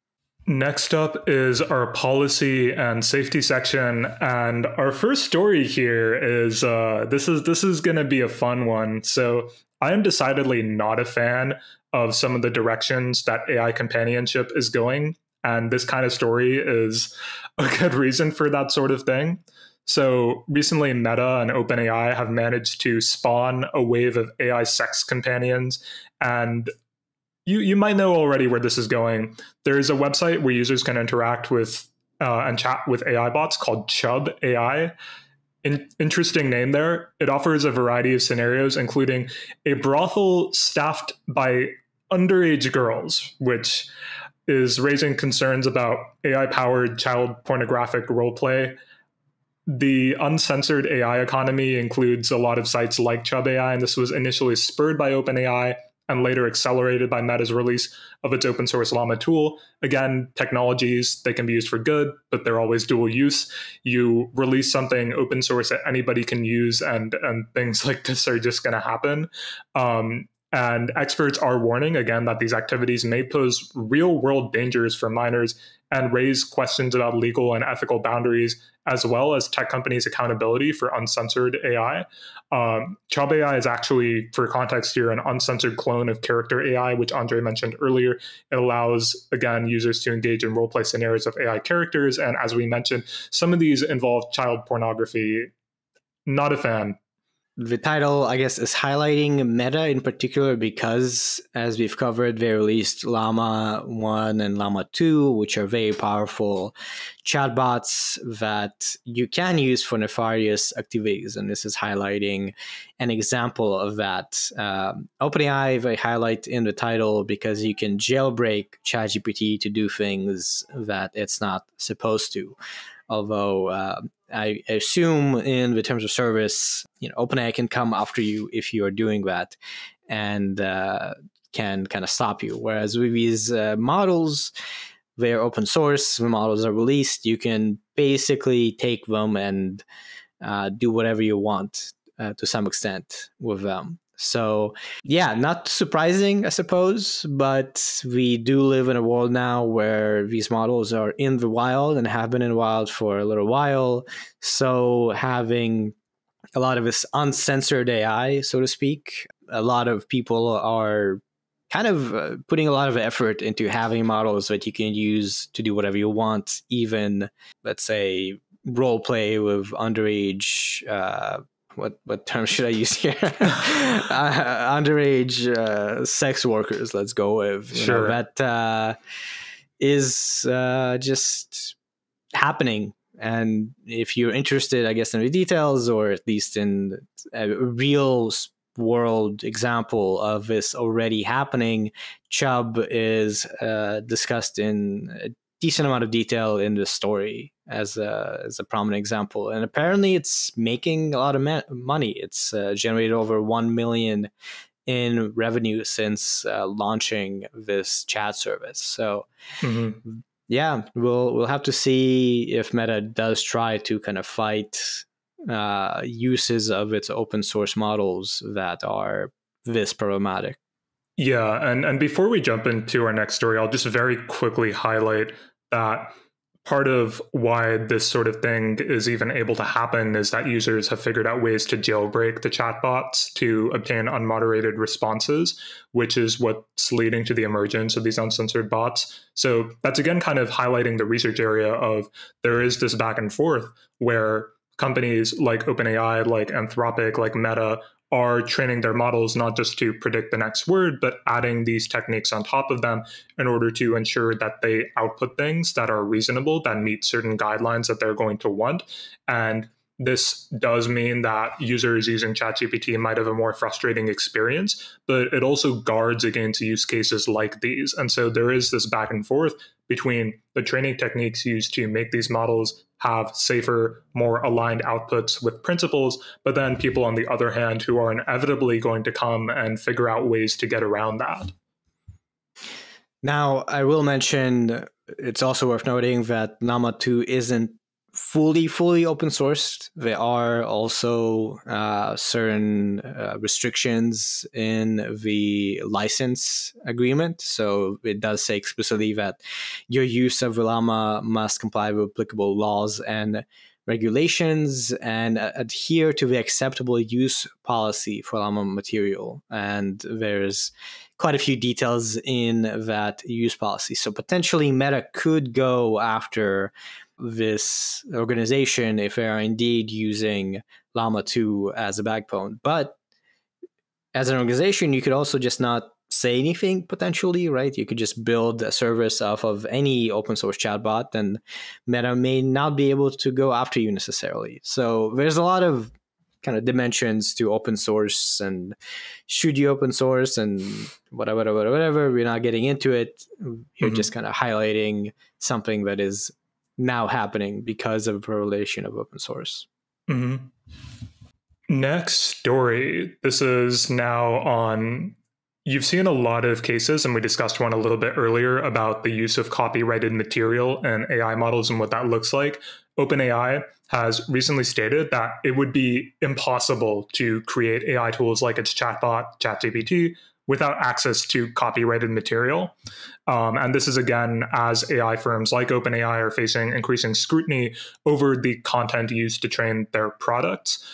Next up is our policy and safety section, and our first story here is this is going to be a fun one. So I am decidedly not a fan of some of the directions that AI companionship is going, and this kind of story is a good reason for that sort of thing. So recently, Meta and OpenAI have managed to spawn a wave of AI sex companions. And you might know already where this is going. There's a website where users can interact with and chat with AI bots called Chub AI. Interesting name there. It offers a variety of scenarios, including a brothel staffed by underage girls, which is raising concerns about AI-powered child pornographic roleplay. The uncensored AI economy includes a lot of sites like Chub AI, and this was initially spurred by OpenAI and later accelerated by Meta's release of its open source Llama tool. Again, technologies, they can be used for good, but they're always dual use. You release something open source that anybody can use, and things like this are just going to happen. And experts are warning, again, that these activities may pose real-world dangers for minors and raise questions about legal and ethical boundaries, as well as tech companies' accountability for uncensored AI. Chub AI is actually, for context here, an uncensored clone of Character AI, which Andre mentioned earlier. It allows, again, users to engage in roleplay scenarios of AI characters. And as we mentioned, some of these involve child pornography. Not a fan. The title, I guess, is highlighting Meta in particular because, as we've covered, they released Llama 1 and Llama 2, which are very powerful chatbots that you can use for nefarious activities. And this is highlighting an example of that. OpenAI, they highlight in the title because you can jailbreak ChatGPT to do things that it's not supposed to. Although I assume in the terms of service, OpenAI can come after you if you are doing that and can kind of stop you. Whereas with these models, they're open source, the models are released, you can basically take them and do whatever you want to some extent with them. So, yeah, not surprising, I suppose, but we do live in a world now where these models are in the wild and have been in the wild for a little while. So having a lot of this uncensored AI, so to speak, a lot of people are kind of putting a lot of effort into having models that you can use to do whatever you want, even, let's say, role play with underage what term should I use here? Underage sex workers, let's go with. Sure. That is just happening. And if you're interested, I guess, in the details, or at least in a real world example of this already happening, Chub is discussed in a decent amount of detail in the story as a prominent example. And apparently it's making a lot of money. It's generated over 1 million in revenue since launching this chat service. So yeah, we'll have to see if Meta does try to kind of fight uses of its open source models that are this problematic. Yeah, and before we jump into our next story, I'll just very quickly highlight that part of why this sort of thing is even able to happen is that users have figured out ways to jailbreak the chatbots to obtain unmoderated responses, which is what's leading to the emergence of these uncensored bots. So that's again kind of highlighting the research area of there is this back and forth where companies like OpenAI, like Anthropic, like Meta are training their models not just to predict the next word, but adding these techniques on top of them in order to ensure that they output things that are reasonable, that meet certain guidelines that they're going to want. And this does mean that users using ChatGPT might have a more frustrating experience, but it also guards against use cases like these. And so there is this back and forth between the training techniques used to make these models have safer, more aligned outputs with principles, but then people on the other hand who are inevitably going to come and figure out ways to get around that. Now, I will mention it's also worth noting that Llama 2 isn't fully open sourced. There are also certain restrictions in the license agreement. So it does say explicitly that your use of Llama must comply with applicable laws and regulations and adhere to the acceptable use policy for Llama material. And there's quite a few details in that use policy. So potentially Meta could go after this organization if they are indeed using Llama 2 as a backbone. But as an organization, you could also just not say anything potentially, right? You could just build a service off of any open source chatbot, and Meta may not be able to go after you necessarily. So there's a lot of kind of dimensions to open source, and should you open source and whatever. We're not getting into it. You're just kind of highlighting something that is now happening because of the proliferation of open source. Next story. This is now on, you've seen a lot of cases, and we discussed one a little bit earlier about the use of copyrighted material in AI models and what that looks like. OpenAI has recently stated that it would be impossible to create AI tools like its chatbot, ChatGPT, without access to copyrighted material. And this is, again, as AI firms like OpenAI are facing increasing scrutiny over the content used to train their products.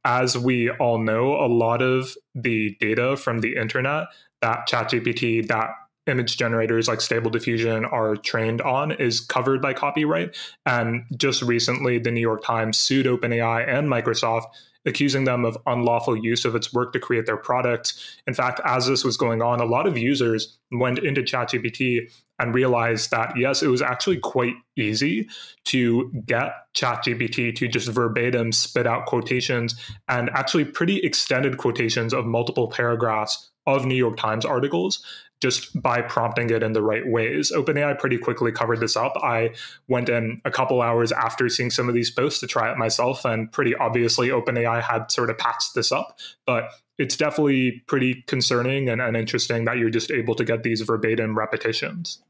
As we all know, a lot of the data from the internet that ChatGPT, that image generators like Stable Diffusion are trained on is covered by copyright. And just recently, the New York Times sued OpenAI and Microsoft, accusing them of unlawful use of its work to create their products. In fact, as this was going on, a lot of users went into ChatGPT and realized that, yes, it was actually quite easy to get ChatGPT to just verbatim spit out quotations, and actually pretty extended quotations of multiple paragraphs of New York Times articles, just by prompting it in the right ways. OpenAI pretty quickly covered this up. I went in a couple hours after seeing some of these posts to try it myself, and pretty obviously OpenAI had sort of patched this up. But it's definitely pretty concerning and interesting that you're just able to get these verbatim repetitions.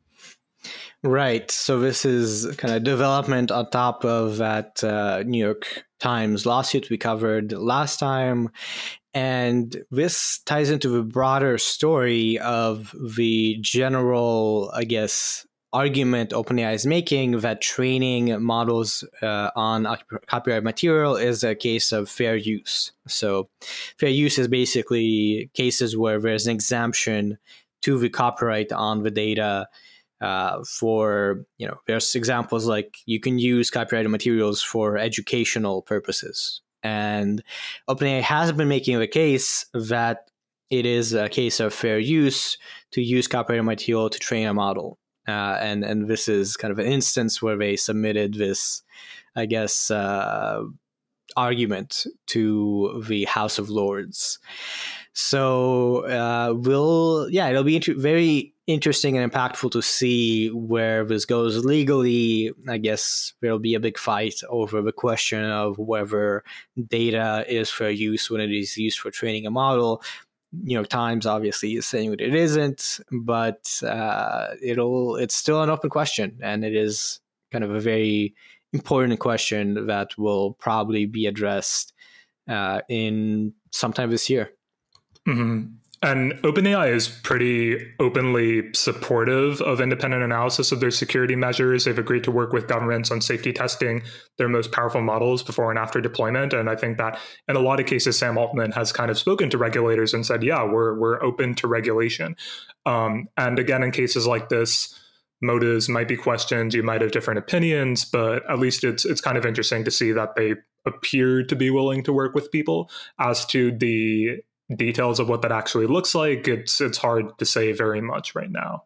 Right. So this is kind of development on top of that New York Times lawsuit we covered last time. And this ties into the broader story of the general, I guess, argument OpenAI is making that training models on copyright material is a case of fair use. So fair use is basically cases where there's an exemption to the copyright on the data for, there's examples like you can use copyrighted materials for educational purposes. And OpenAI has been making the case that it is a case of fair use to use copyrighted material to train a model. And this is kind of an instance where they submitted this, I guess, argument to the House of Lords. So it'll be very interesting and impactful to see where this goes legally. I guess there'll be a big fight over the question of whether data is fair use when it is used for training a model. New York Times obviously is saying that it isn't, but it's still an open question, and it is kind of a very important question that will probably be addressed in sometime this year. Mm-hmm. And OpenAI is pretty openly supportive of independent analysis of their security measures. They've agreed to work with governments on safety testing their most powerful models before and after deployment. And I think that in a lot of cases, Sam Altman has kind of spoken to regulators and said, yeah, we're open to regulation. And again, in cases like this, motives might be questioned. You might have different opinions, but at least it's kind of interesting to see that they appear to be willing to work with people. As to the details of what that actually looks like, it's hard to say very much right now.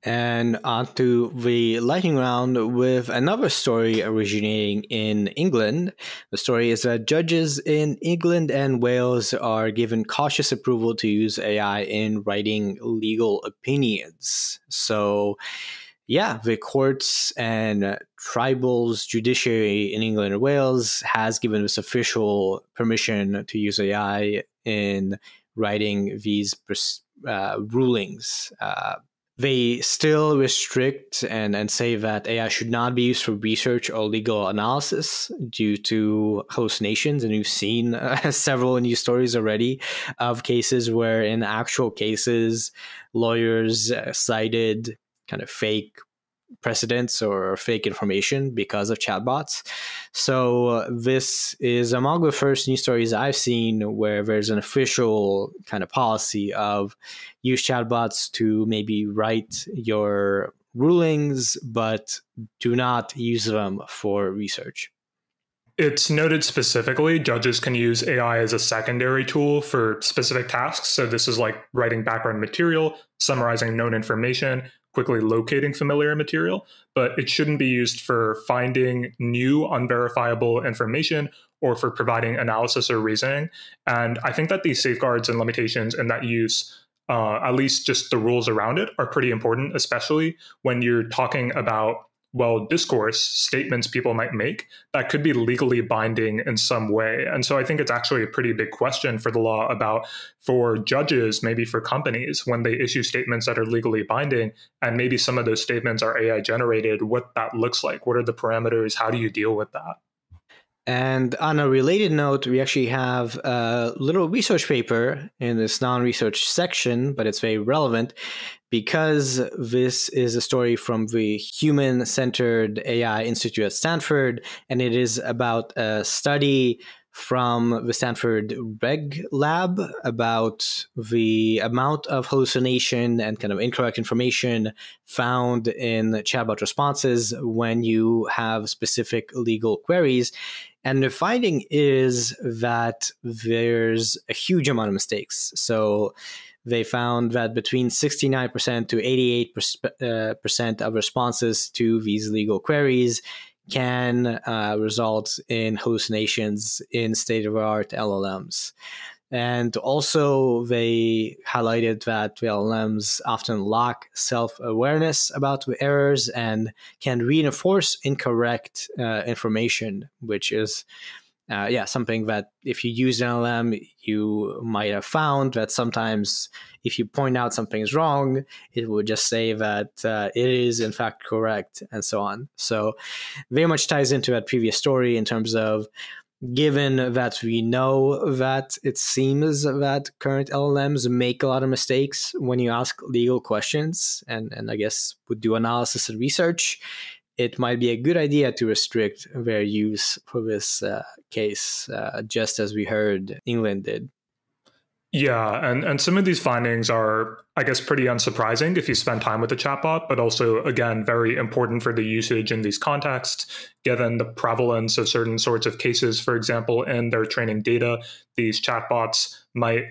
And on to the lightning round with another story originating in England. The story is that judges in England and Wales are given cautious approval to use AI in writing legal opinions. So, yeah, the courts and tribals judiciary in England and Wales has given this official permission to use AI in writing these rulings. They still restrict and say that AI should not be used for research or legal analysis due to hallucinations. And we've seen several news stories already of cases where in actual cases, lawyers cited kind of fake precedents or fake information because of chatbots. So this is among the first news stories I've seen where there's an official kind of policy of use chatbots to maybe write your rulings, but do not use them for research. It's noted specifically, judges can use AI as a secondary tool for specific tasks. So this is like writing background material, summarizing known information, quickly locating familiar material, but it shouldn't be used for finding new unverifiable information or for providing analysis or reasoning. And I think that these safeguards and limitations in that use, at least just the rules around it, are pretty important, especially when you're talking about discourse, statements people might make that could be legally binding in some way. And so I think it's actually a pretty big question for the law about, for judges, maybe for companies, when they issue statements that are legally binding, and maybe some of those statements are AI generated, what that looks like. What are the parameters? How do you deal with that? And on a related note, we actually have a little research paper in this non-research section, but it's very relevant because this is a story from the Human-Centered AI Institute at Stanford, and it is about a study from the Stanford Reg Lab about the amount of hallucination and kind of incorrect information found in chatbot responses when you have specific legal queries. And the finding is that there's a huge amount of mistakes. So they found that between 69% to 88% of responses to these legal queries can result in hallucinations in state-of-the-art LLMs. And also, they highlighted that the LLMs often lack self-awareness about the errors and can reinforce incorrect information, which is something that if you use an LLM, you might have found that sometimes if you point out something is wrong, it will just say that it is in fact correct and so on. So very much ties into that previous story in terms of, given that we know that it seems that current LLMs make a lot of mistakes when you ask legal questions and I guess would do analysis and research, it might be a good idea to restrict their use for this case, just as we heard England did. Yeah, and some of these findings are, I guess, pretty unsurprising if you spend time with the chatbot, but also, again, very important for the usage in these contexts, given the prevalence of certain sorts of cases. For example, in their training data, these chatbots might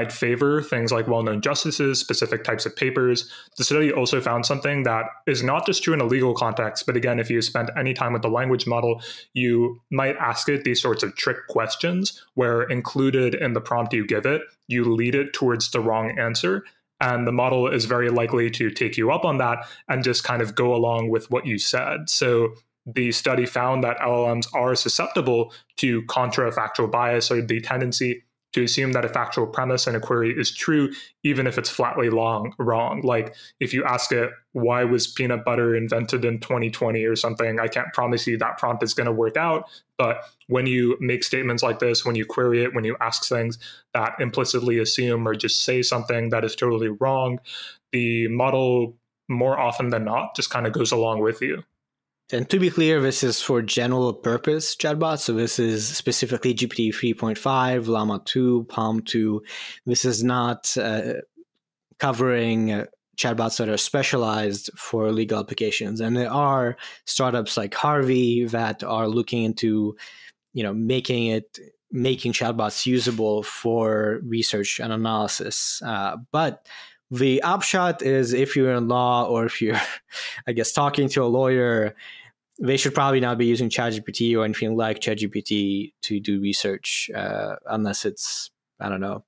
favor things like well-known justices, specific types of papers. The study also found something that is not just true in a legal context, but again, if you spend any time with the language model, you might ask it these sorts of trick questions where included in the prompt you give it, you lead it towards the wrong answer. And the model is very likely to take you up on that and just kind of go along with what you said. So the study found that LLMs are susceptible to contrafactual bias, or the tendency to assume that a factual premise in a query is true, even if it's flatly wrong. Like if you ask it, why was peanut butter invented in 2020 or something, I can't promise you that prompt is going to work out. But when you make statements like this, when you query it, when you ask things that implicitly assume or just say something that is totally wrong, the model more often than not just kind of goes along with you. And to be clear, this is for general purpose chatbots. So this is specifically GPT 3.5, Llama 2, Palm 2. This is not covering chatbots that are specialized for legal applications. And there are startups like Harvey that are looking into, making chatbots usable for research and analysis. But the upshot is, if you're in law or if you're, I guess, talking to a lawyer, they should probably not be using ChatGPT or anything like ChatGPT to do research unless it's, I don't know,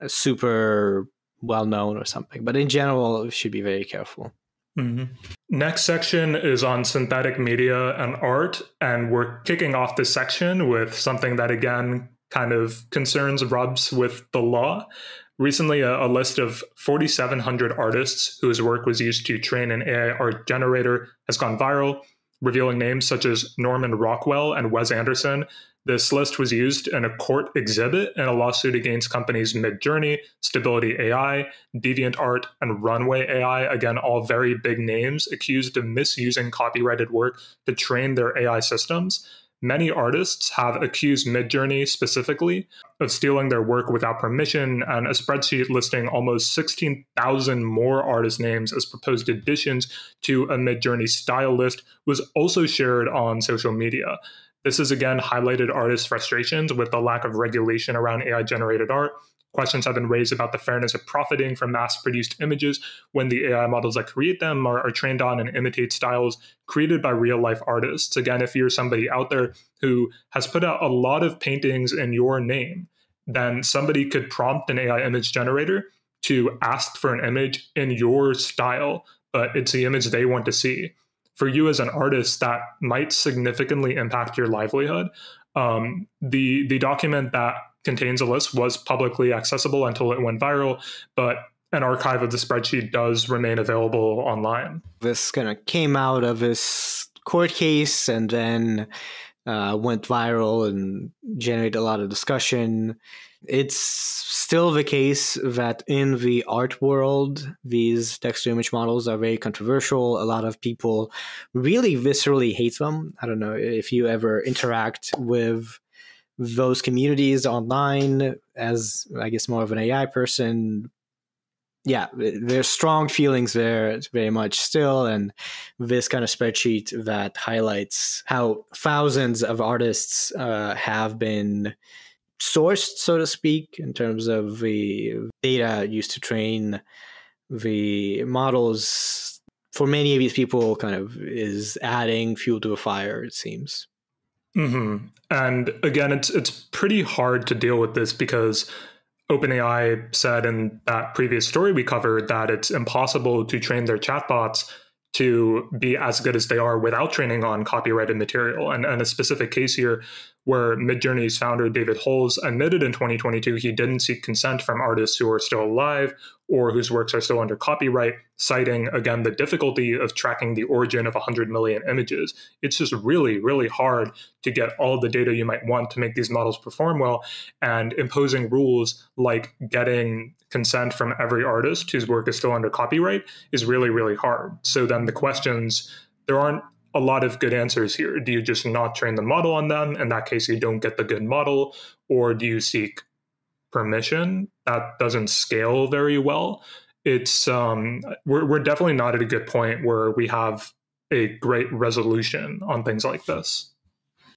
super well-known or something. But in general, you should be very careful. Mm-hmm. Next section is on synthetic media and art. And we're kicking off this section with something that, again, kind of rubs with the law. Recently, a list of 4,700 artists whose work was used to train an AI art generator has gone viral, revealing names such as Norman Rockwell and Wes Anderson. This list was used in a court exhibit in a lawsuit against companies Midjourney, Stability AI, DeviantArt, and Runway AI, again, all very big names, accused of misusing copyrighted work to train their AI systems. Many artists have accused Midjourney specifically of stealing their work without permission, and a spreadsheet listing almost 16,000 more artist names as proposed additions to a Midjourney style list was also shared on social media. This has again highlighted artists' frustrations with the lack of regulation around AI-generated art. Questions have been raised about the fairness of profiting from mass-produced images when the AI models that create them are trained on and imitate styles created by real-life artists. Again, if you're somebody out there who has put out a lot of paintings in your name, then somebody could prompt an AI image generator to ask for an image in your style, but it's the image they want to see. For you as an artist, that might significantly impact your livelihood. The document that contains a list was publicly accessible until it went viral, but an archive of the spreadsheet does remain available online. This kind of came out of this court case and then went viral and generated a lot of discussion. It's still the case that in the art world, these text-to-image models are very controversial. A lot of people really viscerally hate them. I don't know if you ever interact with those communities online as, I guess, more of an AI person. Yeah, there's strong feelings there very much still. And this kind of spreadsheet that highlights how thousands of artists have been sourced, so to speak, in terms of the data used to train the models, for many of these people kind of is adding fuel to a fire, it seems. Mm-hmm. And again, it's pretty hard to deal with this because OpenAI said in that previous story we covered that it's impossible to train their chatbots to be as good as they are without training on copyrighted material. And a specific case here where Midjourney's founder, David Holes, admitted in 2022 he didn't seek consent from artists who are still alive or whose works are still under copyright, citing, again, the difficulty of tracking the origin of 100 million images. It's just really, really hard to get all the data you might want to make these models perform well, and imposing rules like getting consent from every artist whose work is still under copyright is really, really hard. So then the questions, there aren't a lot of good answers here. Do you just not train the model on them? In that case, you don't get the good model. Or do you seek permission? That doesn't scale very well. It's we're definitely not at a good point where we have a great resolution on things like this.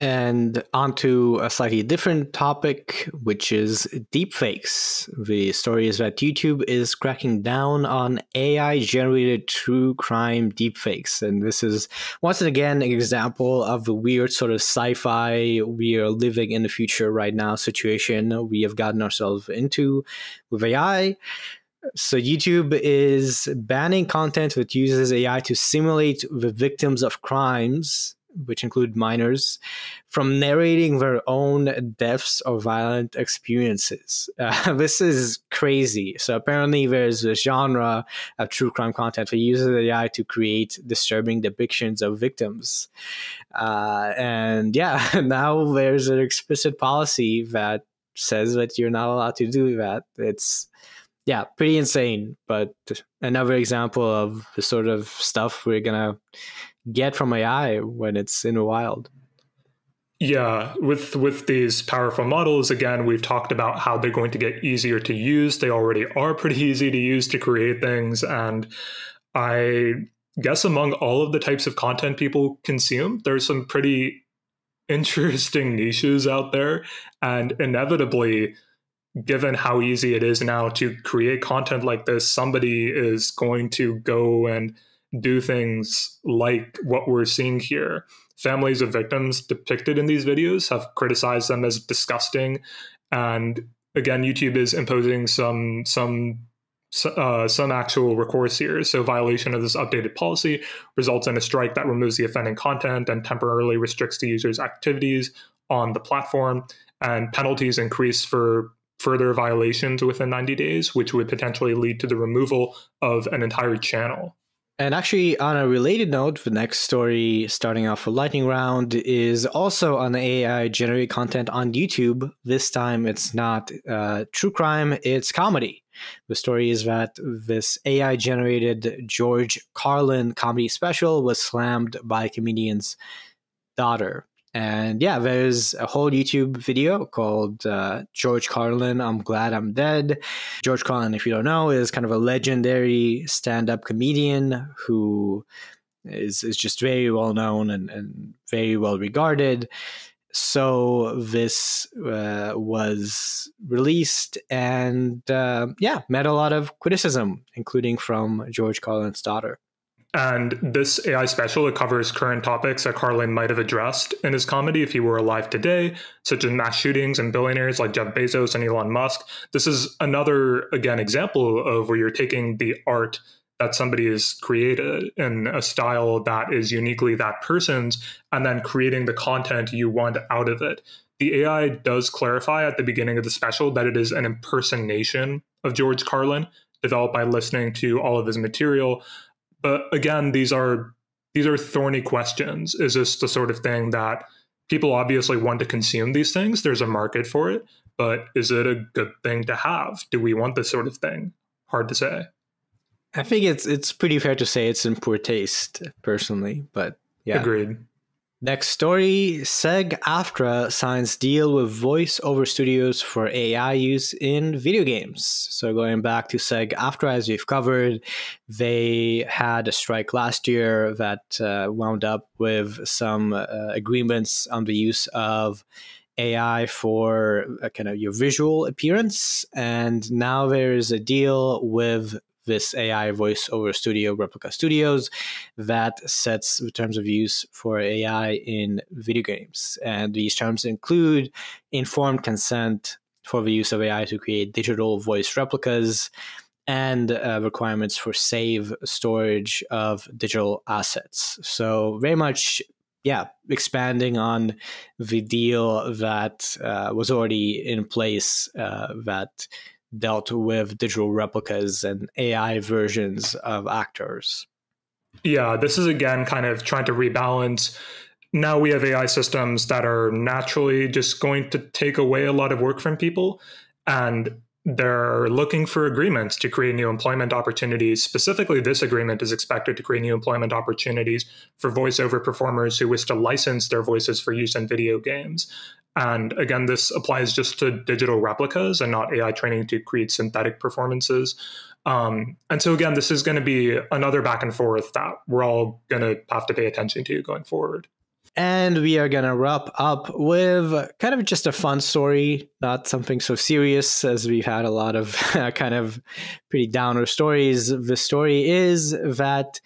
And onto a slightly different topic, which is deepfakes. The story is that YouTube is cracking down on AI-generated true crime deepfakes. And this is, once again, an example of the weird sort of sci-fi we are living in the future right now situation we have gotten ourselves into with AI. So YouTube is banning content that uses AI to simulate the victims of crimes which include minors, from narrating their own deaths or violent experiences. This is crazy. So apparently there's a genre of true crime content that uses AI to create disturbing depictions of victims. And yeah, now there's an explicit policy that says that you're not allowed to do that. It's, yeah, pretty insane, but another example of the sort of stuff we're going to get from AI when it's in the wild. Yeah, with these powerful models, again, we've talked about how they're going to get easier to use. They already are pretty easy to use to create things. And I guess among all of the types of content people consume, there's some pretty interesting niches out there. And inevitably, given how easy it is now to create content like this, somebody is going to go and do things like what we're seeing here. Families of victims depicted in these videos have criticized them as disgusting. And again, YouTube is imposing some actual recourse here. So violation of this updated policy results in a strike that removes the offending content and temporarily restricts the user's activities on the platform. And penalties increase for further violations within 90 days, which would potentially lead to the removal of an entire channel. And actually, on a related note, the next story starting off a lightning round is also on the AI-generated content on YouTube. This time, it's not true crime, it's comedy. The story is that this AI-generated George Carlin comedy special was slammed by a comedian's daughter. And yeah, there's a whole YouTube video called George Carlin, I'm Glad I'm Dead. George Carlin, if you don't know, is kind of a legendary stand-up comedian who is just very well known and very well regarded. So this was released and met a lot of criticism, including from George Carlin's daughter. And this AI special, it covers current topics that Carlin might have addressed in his comedy if he were alive today, such as mass shootings and billionaires like Jeff Bezos and Elon Musk. This is another, again, example of where you're taking the art that somebody has created in a style that is uniquely that person's, and then creating the content you want out of it. The AI does clarify at the beginning of the special that it is an impersonation of George Carlin, developed by listening to all of his material. But again, these are thorny questions. Is this the sort of thing that people obviously want to consume these things? There's a market for it, but is it a good thing to have? Do we want this sort of thing? Hard to say. I think it's pretty fair to say it's in poor taste, personally, but yeah. Agreed. Next story, SAG-AFTRA signs deal with voice-over studios for AI use in video games. So going back to SAG-AFTRA, as we've covered, they had a strike last year that wound up with some agreements on the use of AI for kind of your visual appearance. And now there's a deal with this AI voice-over studio, Replica Studios, that sets the terms of use for AI in video games. And these terms include informed consent for the use of AI to create digital voice replicas and requirements for safe storage of digital assets. So very much, expanding on the deal that was already in place that dealt with digital replicas and AI versions of actors. Yeah, this is again kind of trying to rebalance. Now we have AI systems that are naturally just going to take away a lot of work from people, and they're looking for agreements to create new employment opportunities. Specifically, this agreement is expected to create new employment opportunities for voiceover performers who wish to license their voices for use in video games. And again, this applies just to digital replicas and not AI training to create synthetic performances. And so again, this is going to be another back and forth that we're all going to have to pay attention to going forward. And we are going to wrap up with kind of just a fun story, not something so serious as we've had a lot of kind of pretty downer stories. The story is that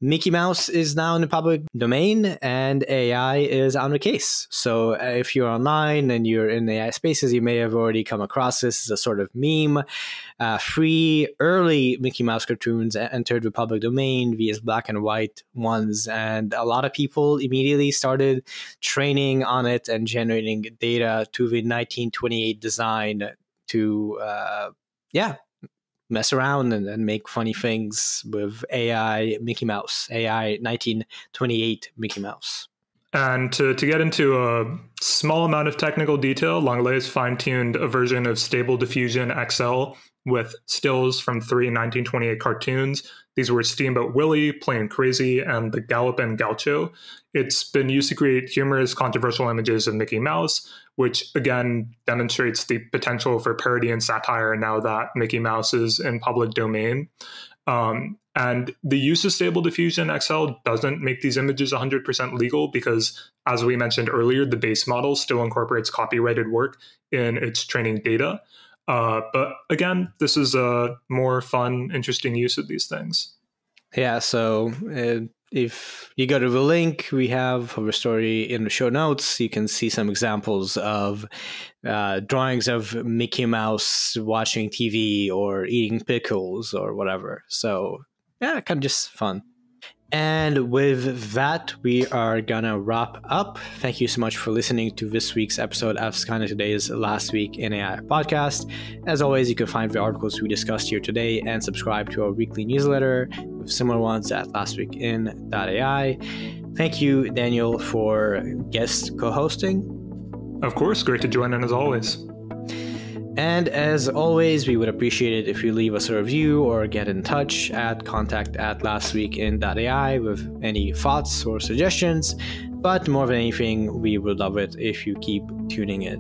Mickey Mouse is now in the public domain and AI is on the case. So if you're online and you're in AI spaces, you may have already come across this as a sort of meme. Free early Mickey Mouse cartoons entered the public domain via black and white ones. And a lot of people immediately started training on it and generating data to the 1928 design to, mess around and make funny things with AI Mickey Mouse, AI 1928 Mickey Mouse. And to get into a small amount of technical detail, Langlais has fine-tuned a version of Stable Diffusion XL with stills from 3 1928 cartoons. These were Steamboat Willie, Plain Crazy, and The Gallopin' Gaucho. It's been used to create humorous, controversial images of Mickey Mouse, which again demonstrates the potential for parody and satire now that Mickey Mouse is in public domain. And the use of Stable Diffusion XL doesn't make these images 100% legal because, as we mentioned earlier, the base model still incorporates copyrighted work in its training data. But again, this is a more fun, interesting use of these things. Yeah, so if you go to the link we have of a story in the show notes, you can see some examples of drawings of Mickey Mouse watching TV or eating pickles or whatever. So yeah, kind of just fun. And with that, we are gonna wrap up. Thank you so much for listening to this week's episode of Kind of Today's Last Week in AI podcast. As always, you can find the articles we discussed here today and subscribe to our weekly newsletter with similar ones at lastweekin.ai. Thank you, Daniel, for guest co-hosting. Of course, great to join in as always. And as always, we would appreciate it if you leave us a review or get in touch at contact@lastweekin.ai with any thoughts or suggestions. But more than anything, we would love it if you keep tuning in.